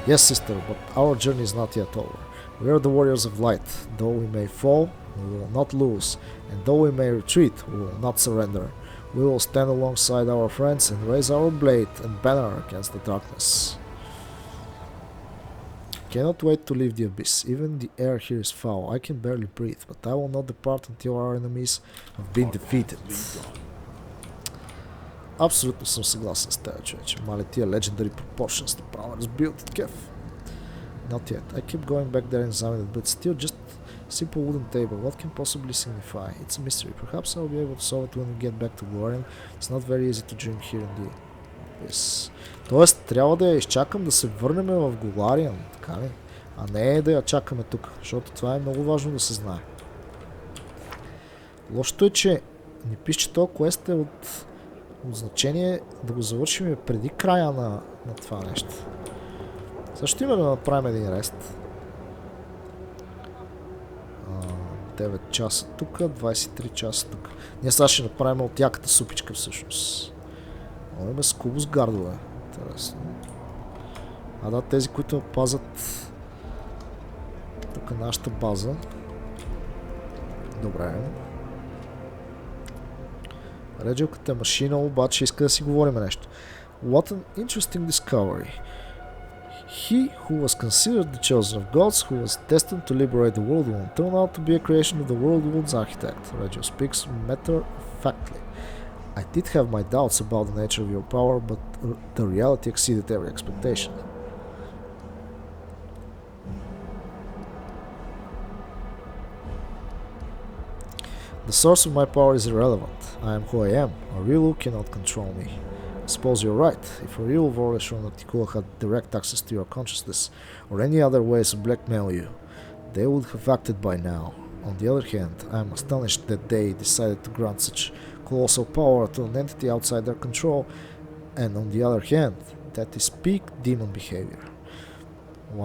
Yes, sister, but our journey is not yet over. We are the warriors of light. Though we may fall, we will not lose. And though we may retreat, we will not surrender. We will stand alongside our friends and raise our blade and banner against the darkness. Cannot wait to leave the abyss. Even the air here is foul. I can barely breathe, but I will not depart until our enemies have been defeated. Абсолютно съм съгласен с теб, човече. Мале тия legendary proportions направо разбиват от кеф. Not yet. I keep going back there and examining it, but still just simple wooden table. What can possibly signify? It's a mystery. Perhaps I'll be able to solve it when we get back to Glorian. It's not very easy to dream here in the abyss. Тоест, трябва да я изчакам да се върнем в Голариан, така ли? А не да я чакаме тук, защото това е много важно да се знае. Лошото е, че ни пише, че този квест е от значение да го завършим преди края на това нещо. Също има да направим един рест. 9 часа тук, 23 часа тук. Ние сега ще направим от яката супичка всъщност. Имаме с кубус гардове. Интересно. А да, тези, които пазят тук нашата база. Добре. Реджелката е машина, обаче иска да си говорим нещо. What an interesting discovery. He who was considered the chosen of gods, who was destined to liberate the world wound, turned out to be a creation of the world wound's architect. Regel speaks matter-of-factly. I did have my doubts about the nature of your power, but the reality exceeded every expectation. The source of my power is irrelevant. I am who I am. Aurilu cannot control me. I suppose you're right. If Aurilu, Vorlish, or Natikula had direct access to your consciousness, or any other ways to blackmail you, they would have acted by now. On the other hand, I am astonished that they decided to grant such colossal power to an entity outside their control, and on the other hand, that is peak demon behavior.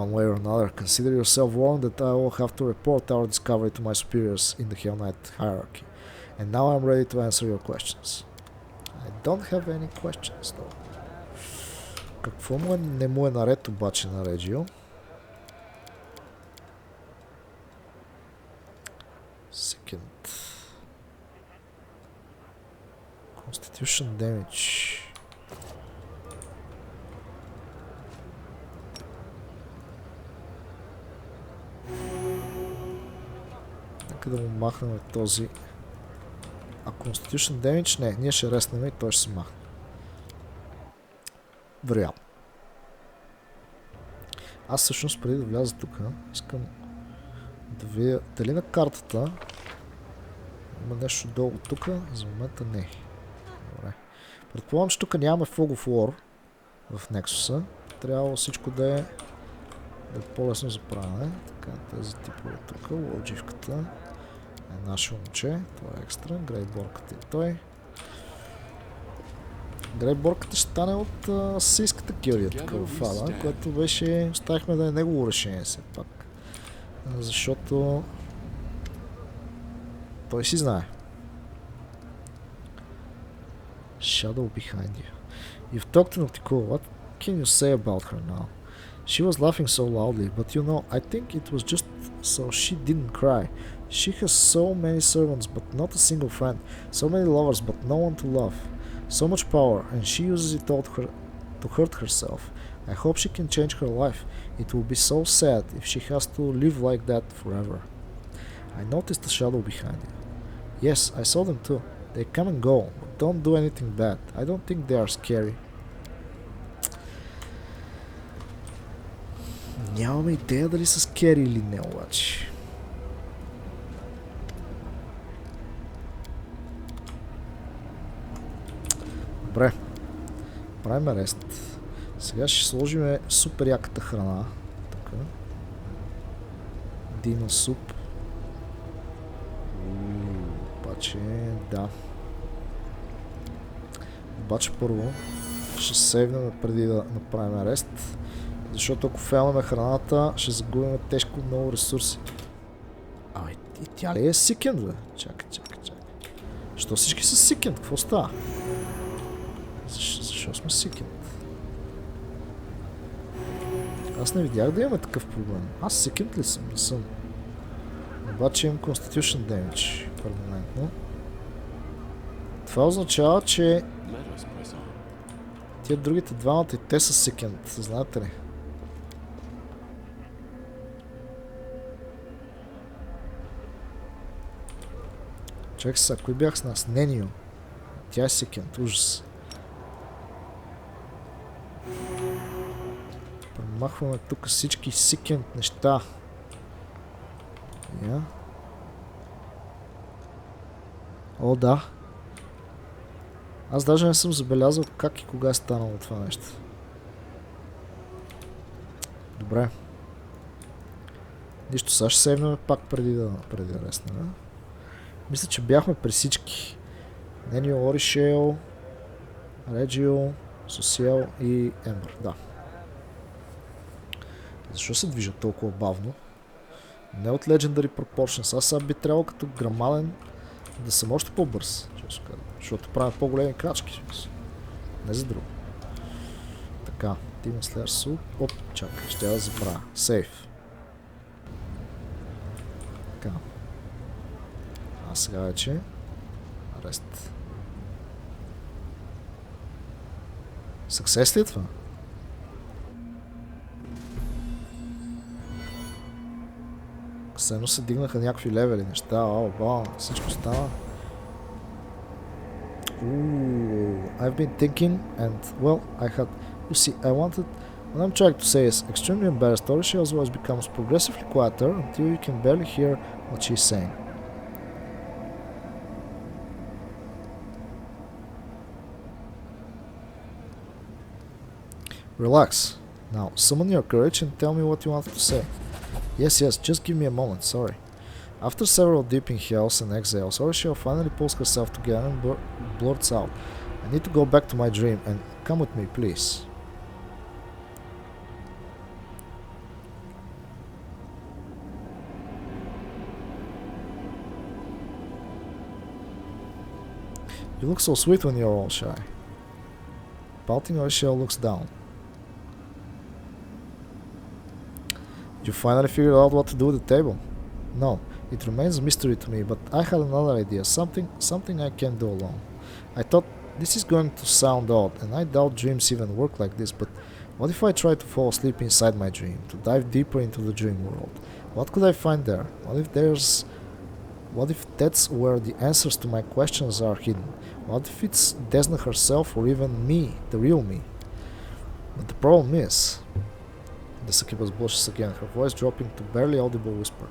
One way or another, consider yourself warned that I will have to report our discovery to my superiors in the Hell Knight hierarchy. And now I'm ready to answer your questions. I don't have any questions though. Какво не му е наред обаче на Реджио? Second. Constitution damage. Нека да му махнем този. А Constitution damage? Не, ние ще реснем и той ще се махне. Вероятно. Аз всъщност преди да вляза тук, искам да видя дали на картата има нещо долу тук. За момента не. Добре. Предполагам, че тук нямаме Fog of War в Nexus-а. Трябва всичко да е по-лесно за правене. Така, тези типове тук. Лодживката е наше момче. Това е екстра. Грейборката и той. Грейборката ще стане от асийската гилдия тук в Ада, което беше... Оставихме да е негово решение все пак. Защото той си знае. Shadow behind you. You've talked to Nocticola. What can you say about her now? She was laughing so loudly, but you know, I think it was just so she didn't cry. She has so many servants, but not a single friend. So many lovers, but no one to love. So much power, and she uses it all to hurt herself. I hope she can change her life. It will be so sad if she has to live like that forever. I noticed a shadow behind you. Yes, I saw them too. They come and go, but don't do anything bad. I don't think they are scary. Нямаме идея дали са скери или не обаче. Добре. Правим рест. Сега ще сложим супер яката храна. Тук. Дина суп. Обаче, да. Обаче първо ще сейвнем преди да направим рест. Защото ако фейлнем храната, ще загубим тежко много ресурси. Абе, и тя ли е сикенд, бе? Чакай. Защо всички са сикенд? Какво става? Защо сме сикенд? Аз не видях да имаме такъв проблем. Аз секинт ли съм? Не съм. Обаче имам Constitution Damage перманентно. Това означава, че тия другите двамата и те са секинт, знаете ли? Чакай сега, кой бях с нас? Ненио. Тя е секинт, ужас. Премахваме тук всички секинт неща. Я. О, да. Аз даже не съм забелязал как и кога е станало това нещо. Добре. Нищо, сега ще сейвнем пак преди да реснем. Мисля, че бяхме при всички. Ненио, Оришел, Реджио, Сосиел и Ембър. Да. Защо се движат толкова бавно? Не от Legendary Proportions. Аз сега би трябвало като грамаден да съм още по-бърз. Защото правя по-големи крачки. Не за друго. Така, Demon Slayer Soul. Оп, чакай, ще я да забравя. Сейф. Така. А сега вече арест. Съксес ли е това? Съедно се дигнаха някакви левели неща. Всичко става. I've been thinking and well, I had, you see, I wanted, what I'm trying to say is extremely embarrassed. She always becomes progressively quieter until you can barely hear what she's saying. Relax. Now, summon your courage and tell me what you wanted to say. Yes, just give me a moment, sorry. After several deep inhales and exhales, Orishel finally pulls herself together and blurts out, I need to go back to my dream and come with me, please. You look so sweet when you're all shy. Pouting, Orishel looks down. You finally figured out what to do with the table? No, it remains a mystery to me, but I had another idea, something I can do alone. I thought this is going to sound odd, and I doubt dreams even work like this, but what if I try to fall asleep inside my dream, to dive deeper into the dream world? What could I find there? What if that's where the answers to my questions are hidden? What if it's Desna herself or even me, the real me? But the problem is, the succubus blushes again, her voice dropping to barely audible whisper.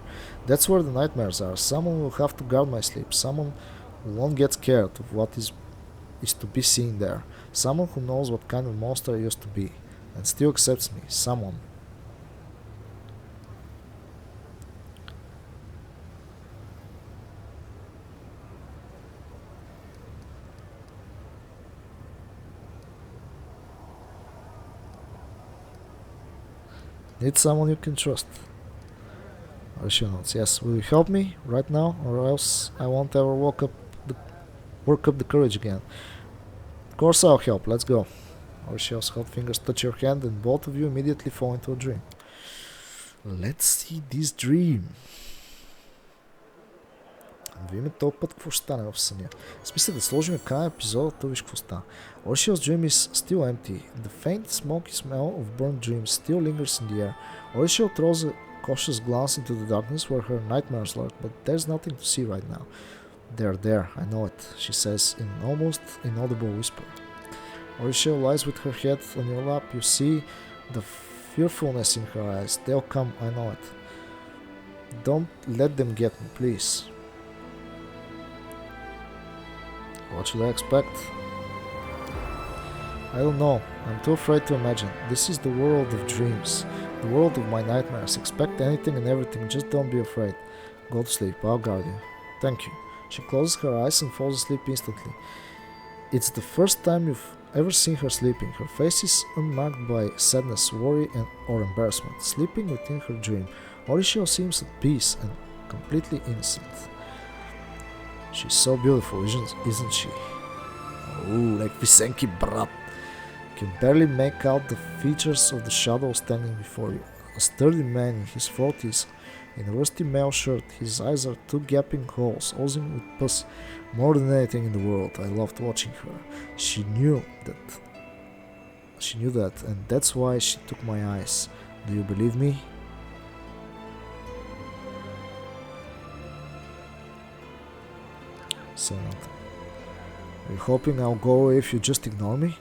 That's where the nightmares are. Someone will have to guard my sleep. Someone who won't get scared of what is to be seen there. Someone who knows what kind of monster I used to be and still accepts me. Someone. Need someone you can trust. She notes, yes. Will you help me right now, or else I won't ever work up the courage again? Of course I'll help. Let's go. Orishell's hot fingers touch your hand, and both of you immediately fall into a dream. Let's see this dream. Да видим този път какво ще стане в съня. В смисъл да сложим край на епизода, то виж какво става. Orishell's dream is still empty. The faint smoky smell of burned dreams still lingers in the air. Orishell throws a cautious glance into the darkness where her nightmares lurk, but there's nothing to see right now. They're there, I know it, she says in an almost inaudible whisper. Orishell lies with her head on your lap. You see the fearfulness in her eyes. They'll come, I know it. Don't let them get me, please. What should I expect? I don't know. I'm too afraid to imagine. This is the world of dreams. The world of my nightmares. Expect anything and everything. Just don't be afraid. Go to sleep. I'll guard you. Thank you. She closes her eyes and falls asleep instantly. It's the first time you've ever seen her sleeping. Her face is unmarked by sadness, worry, or embarrassment. Sleeping within her dream, Orishell seems at peace and completely innocent. She's so beautiful, isn't she? Like писенки, брат. can barely make out the features of the shadow standing before you. A sturdy man in his 40s, in a rusty mail shirt, his eyes are two gaping holes, oozing with pus. More than anything in the world, I loved watching her. She knew that, and that's why she took my eyes. Do you believe me? Say nothing. Are you hoping I'll go away if you just ignore me?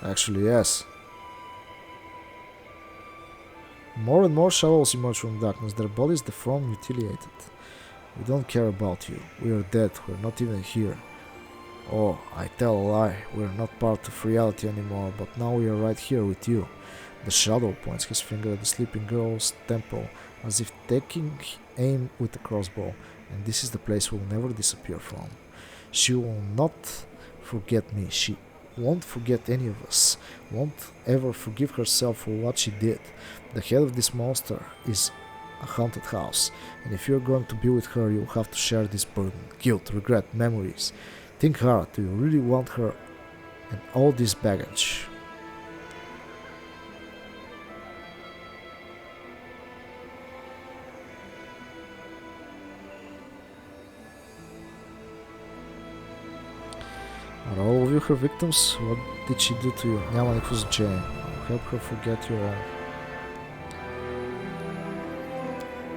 Actually, yes. More and more shadows emerge from darkness, their bodies deformed, mutilated. We don't care about you. We are dead. We're not even here. Oh, I tell a lie. We're not part of reality anymore, but now we are right here with you. The shadow points his finger at the sleeping girl's temple, as if taking aim with a crossbow, and this is the place we'll never disappear from. She will not forget me. She won't forget any of us. Won't ever forgive herself for what she did. The head of this monster is a haunted house, and if you're going to be with her, you'll have to share this burden, guilt, regret, memories. Think hard. Do you really want her and all this baggage? Are all of you her victims? What did she do to you? Няма никакво значение. Help her forget your own.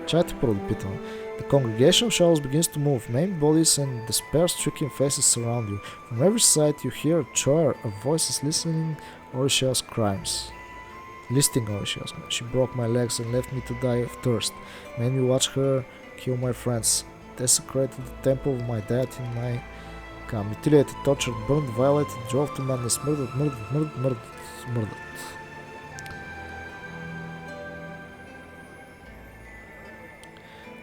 Чайте първо да питам. The congregation of shadows begins to move. Maimed bodies and despair-stricken faces surround you. From every side you hear a choir of voices listing Orisha's crimes. She broke my legs and left me to die of thirst. Made me watch her kill my friends. Desecrated the temple of my dad in my mutilated, tortured, burned, violated, drove to madness, murdered.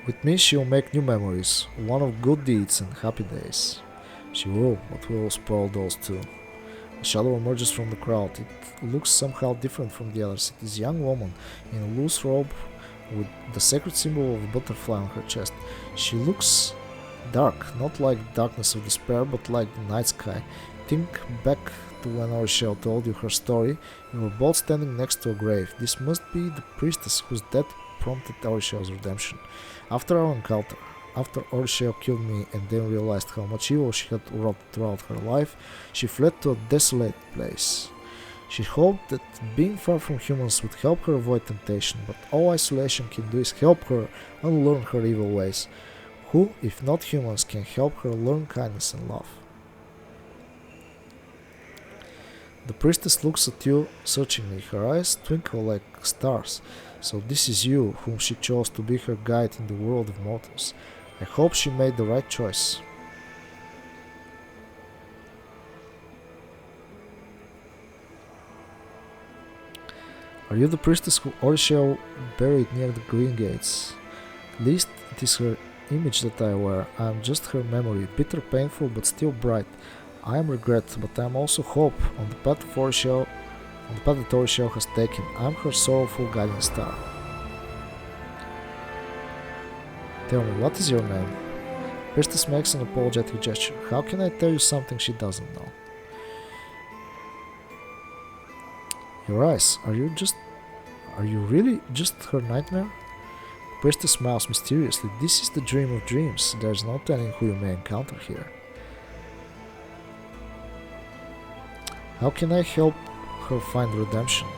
With me she will make new memories, one of good deeds and happy days. She will, but we will spoil those too. A shadow emerges from the crowd. It looks somehow different from the others. It is a young woman in a loose robe with the sacred symbol of a butterfly on her chest. She looks dark, not like darkness of despair, but like the night sky. Think back to when Orisha told you her story. You were both standing next to a grave. This must be the priestess whose death prompted Orisha's redemption. After our encounter, after Orisha killed me and then realized how much evil she had wrought throughout her life, she fled to a desolate place. She hoped that being far from humans would help her avoid temptation, but all isolation can do is help her unlearn her evil ways. Who, if not humans, can help her learn kindness and love? The priestess looks at you searchingly. Her eyes twinkle like stars. So this is you, whom she chose to be her guide in the world of mortals. I hope she made the right choice. Are you the priestess who Orisha buried near the green gates? At least it is her image that I wear. I am just her memory, bitter, painful, but still bright. I am regret, but I am also hope on the path that Orisha has taken. I am her sorrowful guiding star. Tell me, what is your name? Priestess makes an apologetic gesture. How can I tell you something she doesn't know? Your eyes, are you really just her nightmare? Priestess smiles mysteriously. This is the dream of dreams. There is no telling who you may encounter here. How can I help her find redemption?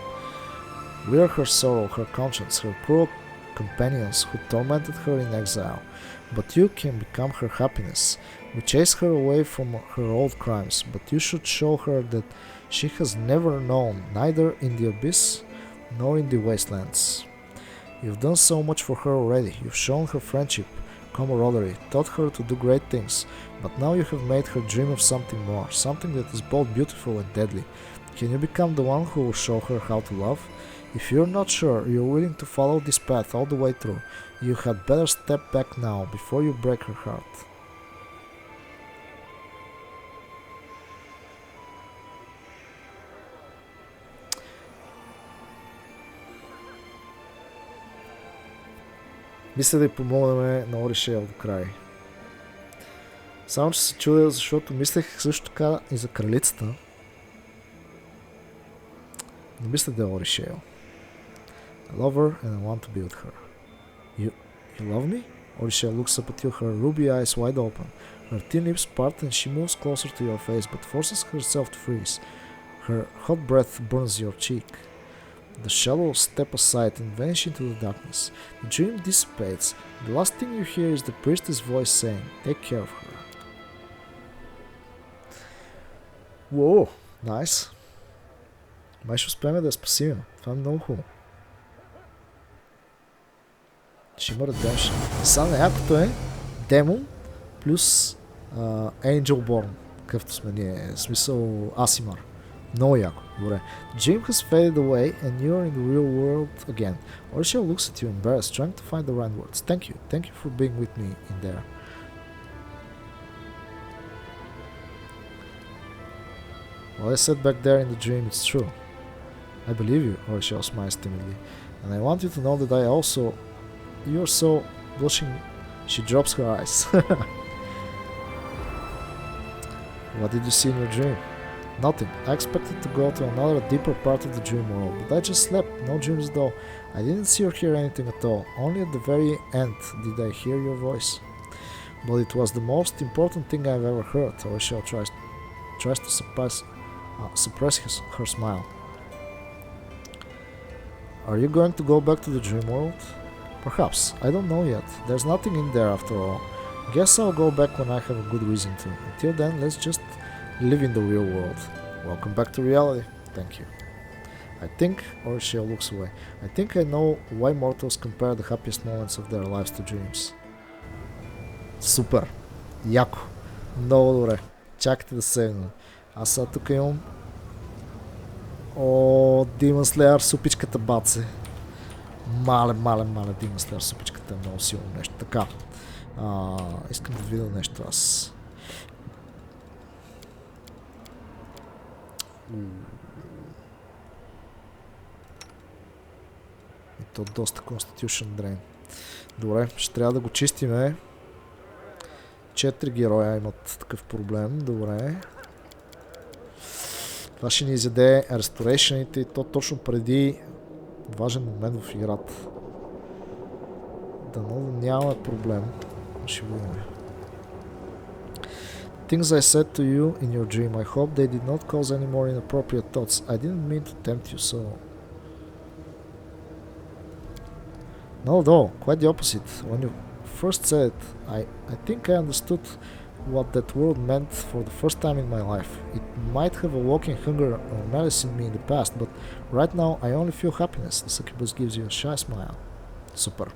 We are her sorrow, her conscience, her cruel companions who tormented her in exile. But you can become her happiness. We chase her away from her old crimes, but you should show her that she has never known, neither in the abyss nor in the wastelands. You've done so much for her already. You've shown her friendship, camaraderie, taught her to do great things, but now you have made her dream of something more, something that is both beautiful and deadly. Can you become the one who will show her how to love? If you're not sure you're willing to follow this path all the way through, you had better step back now before you break her heart. Мисля да й помогнем на Оришел до край. Само че се чудя, защото мислех също така и за кралицата. Не мисля да е Оришео. I love her and I want to be with her. You love me? Orishel looks up at you, her ruby eyes wide open. Her thin lips part and she moves closer to your face but forces herself to freeze. Her hot breath burns your cheek. The shadows step aside and vanish into the darkness. The dream dissipates. The last thing you hear is the priestess voice saying, "Take care of her." Whoa, nice. Май ще успеем да я спасим. Това е много хубаво. Ще има redemption. Сега някакото е демон плюс Angelborn, какъвто сме ние. В смисъл Асимар. Много яко. Добре. The dream has faded away and you are in the real world again. Orishel looks at you embarrassed, trying to find the right words. Thank you. Thank you for being with me in there. What I said back there in the dream, it's true. I believe you, Orishel smiles timidly. And I want you to know that I also... You're so blushing. She drops her eyes. What did you see in your dream? Nothing. I expected to go to another deeper part of the dream world, but I just slept. No dreams at all. I didn't see or hear anything at all. Only at the very end did I hear your voice. But it was the most important thing I've ever heard. Orishel tries to suppress her smile. Are you going to go back to the dream world? Perhaps. I don't know yet. There's nothing in there after all. Guess I'll go back when I have a good reason to. Until then, let's just live in the real world. Welcome back to reality. Thank you. I think, Orishel looks away, I think I know why mortals compare the happiest moments of their lives to dreams. Супер! Яко! Много добре. Чакайте да седна. Аз сега тук имам... Demon Slayer супичката баце. Мале Demon Slayer супичката е много силно нещо. Така. Искам да видя нещо аз. И то доста Constitution Drain. Добре, ще трябва да го чистиме. 4 героя имат такъв проблем. Добре. Това ще ни изяде Restoration-ите и то точно преди важен момент в играта. Дано да нямаме проблем. Ще видим. Things I said to you in your dream, I hope they did not cause any more inappropriate thoughts. I didn't mean to tempt you so. No, quite the opposite. When you first said it, I think I understood what that word meant for the first time in my life. It might have awoken hunger or malice in me in the past, but right now I only feel happiness. The succubus gives you a shy smile. Супер.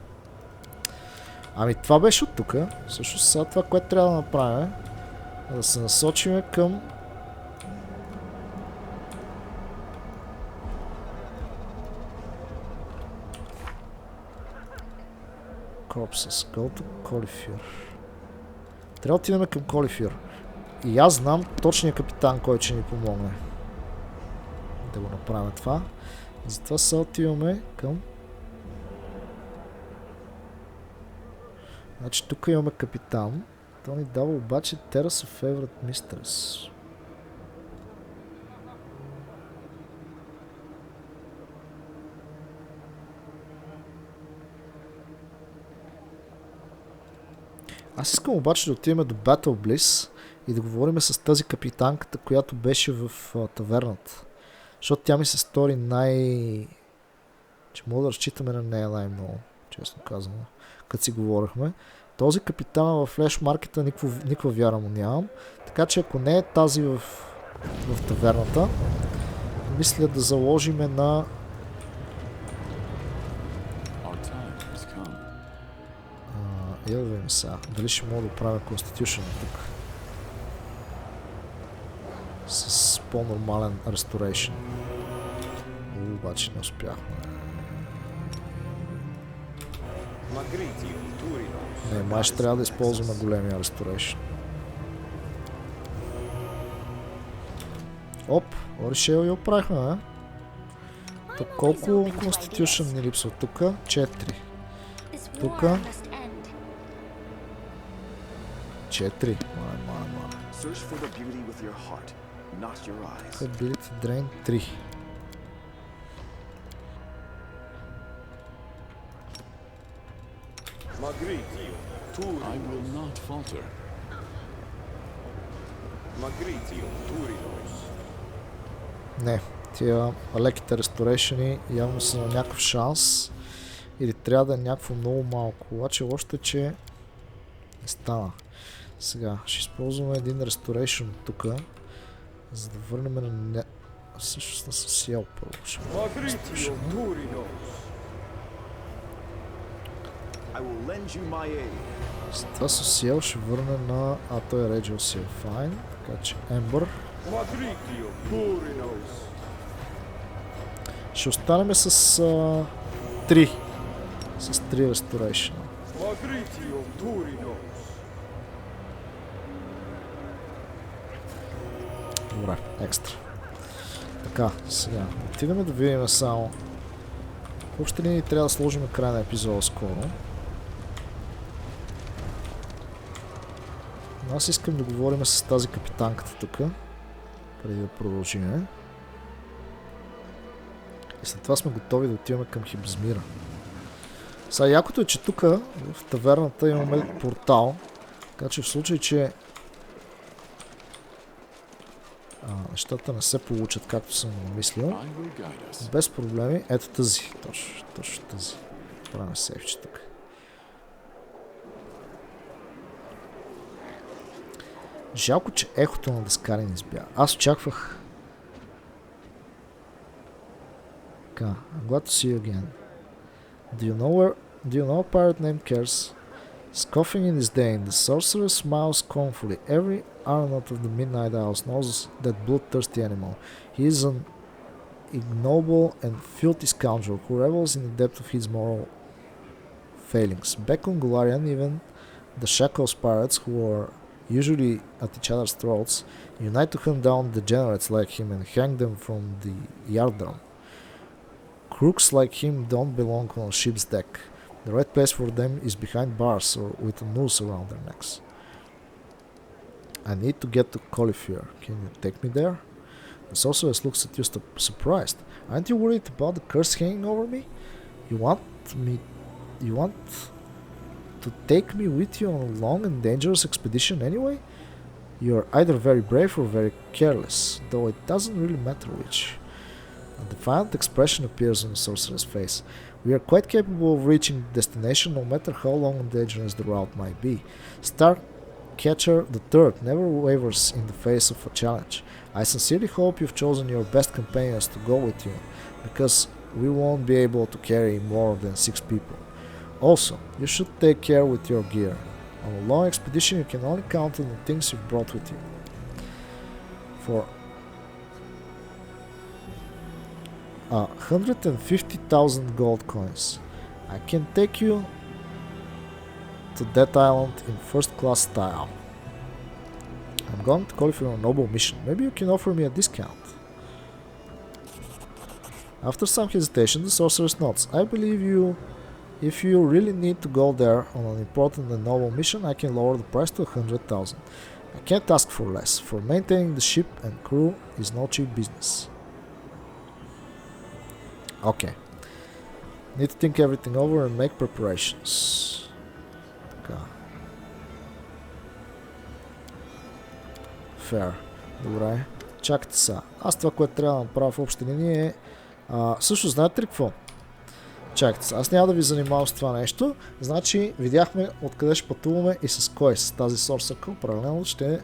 Ами това беше от тук. Всъщност сега това, което трябва да направим е да се насочим към Corpses. Go to Colifir. Трябва да отидем към Колифир. И аз знам точния капитан, който ще ни помогне да го направим това. Затова сега отиваме към... Значи тук имаме капитан. Той ни дава обаче Terrace of Favorite Mistress. Аз искам обаче да отидем до Battle Bliss и да говорим с тази капитанката, която беше в таверната. Защото тя ми се стори че мога да разчитаме на нея най-много, честно казано, като си говорихме. Този капитан в флеш маркета никаква вяра му нямам. Така че ако не е тази в таверната, мисля да заложиме на... Я да видим сега. Дали ще мога да правя Constitution тук. С по-нормален Restoration. Обаче не успяхме. Не, май ще трябва да използваме големия Restoration. Оп, Оришел я оправихме, не? Так, колко Constitution ни липсва тук? 4. Тука 4. Мала. Ability Drain 3. Magritio, I will not falter. Magritio, Turinos. Не, тия леките ресторейшени явно са на някакъв шанс или трябва да е някакво много малко. Обаче лошото е, че не стана. Сега ще използваме един ресторейшн тук, за да върнем на не... Всъщност на съсиял първо. Magritio, Turinos. I will lend you my aid. С това съсиял ще върне на... той е Реджио Сил. Файн. Така че Ембър. Magritio, Turinos. Ще останем с 3. С 3 ресторейшна. Magritio, Turinos. Добре, екстра. Така, сега. Отиваме да видим само. В общи линии трябва да сложим край на епизода скоро. Но аз искам да говорим с тази капитанката тук, преди да продължим. И след това сме готови да отиваме към Хибзмира. Сега якото е, че тук в таверната имаме портал, така че в случай, че нещата не се получат както съм мислил, без проблеми. Ето тази, точно тази. Правим сейфче тук. Жалко, че ехото на Дескари не избя. Аз очаквах. Така, I'm glad to see you again. Do you know a pirate named Kers? Scoffing in his day, the sorcerer smiles scornfully. Every Arnold of the Midnight Isles knows that bloodthirsty animal. He is an ignoble and filthy scoundrel who revels in the depth of his moral failings. Back on Golarion, even the Shackles pirates, who are usually at each other's throats, unite to hunt down degenerates like him and hang them from the yardarm. Crooks like him don't belong on a ship's deck. The right place for them is behind bars or with a noose around their necks. I need to get to Cauliflower. Can you take me there? The sorceress looks at you surprised. Aren't you worried about the curse hanging over me? You want to take me with you on a long and dangerous expedition anyway? You're either very brave or very careless, though it doesn't really matter which. A defiant expression appears on the sorcerer's face. We are quite capable of reaching the destination no matter how long and dangerous the route might be. Starcatcher III never wavers in the face of a challenge. I sincerely hope you've chosen your best companions to go with you, because we won't be able to carry more than 6 people. Also, you should take care with your gear. On a long expedition you can only count on the things you've brought with you. For 150,000 gold coins, I can take you to that island in first class style. I'm going to call for a noble mission. Maybe you can offer me a discount. After some hesitation, the sorceress nods. I believe you. If you really need to go there on an important and noble mission, I can lower the price to 100,000. I can't ask for less, for maintaining the ship and crew is no cheap business. Okay. Need to think everything over and make preparations. Така. Fair. Добре. Чакайте сега. Аз това, което трябва да направя в общи линии е... също знаете ли какво? Чакайте сега. Аз няма да ви занимавам с това нещо. Значи видяхме откъде ще пътуваме и с кой. С тази Source. Паралелно ще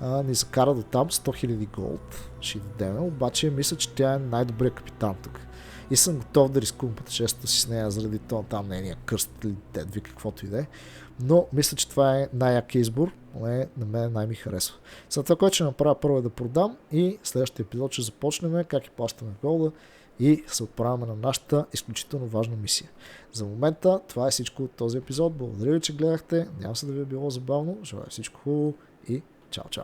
ни закара до там 100 000 голд. Ще дадем. Обаче мисля, че тя е най-добрият капитан тук. И съм готов да рискувам пътешествието си с нея заради това там нейния кръст или дедви, каквото и да е. Но мисля, че това е най-якия избор, поне на мен най-ми харесва. След това, което ще направя първо е да продам и следващия епизод ще започнем как и плащаме голда и се отправяме на нашата изключително важна мисия. За момента това е всичко от този епизод. Благодаря ви, че гледахте. Надявам се да ви е било забавно. Желая всичко хубаво и чао-чао!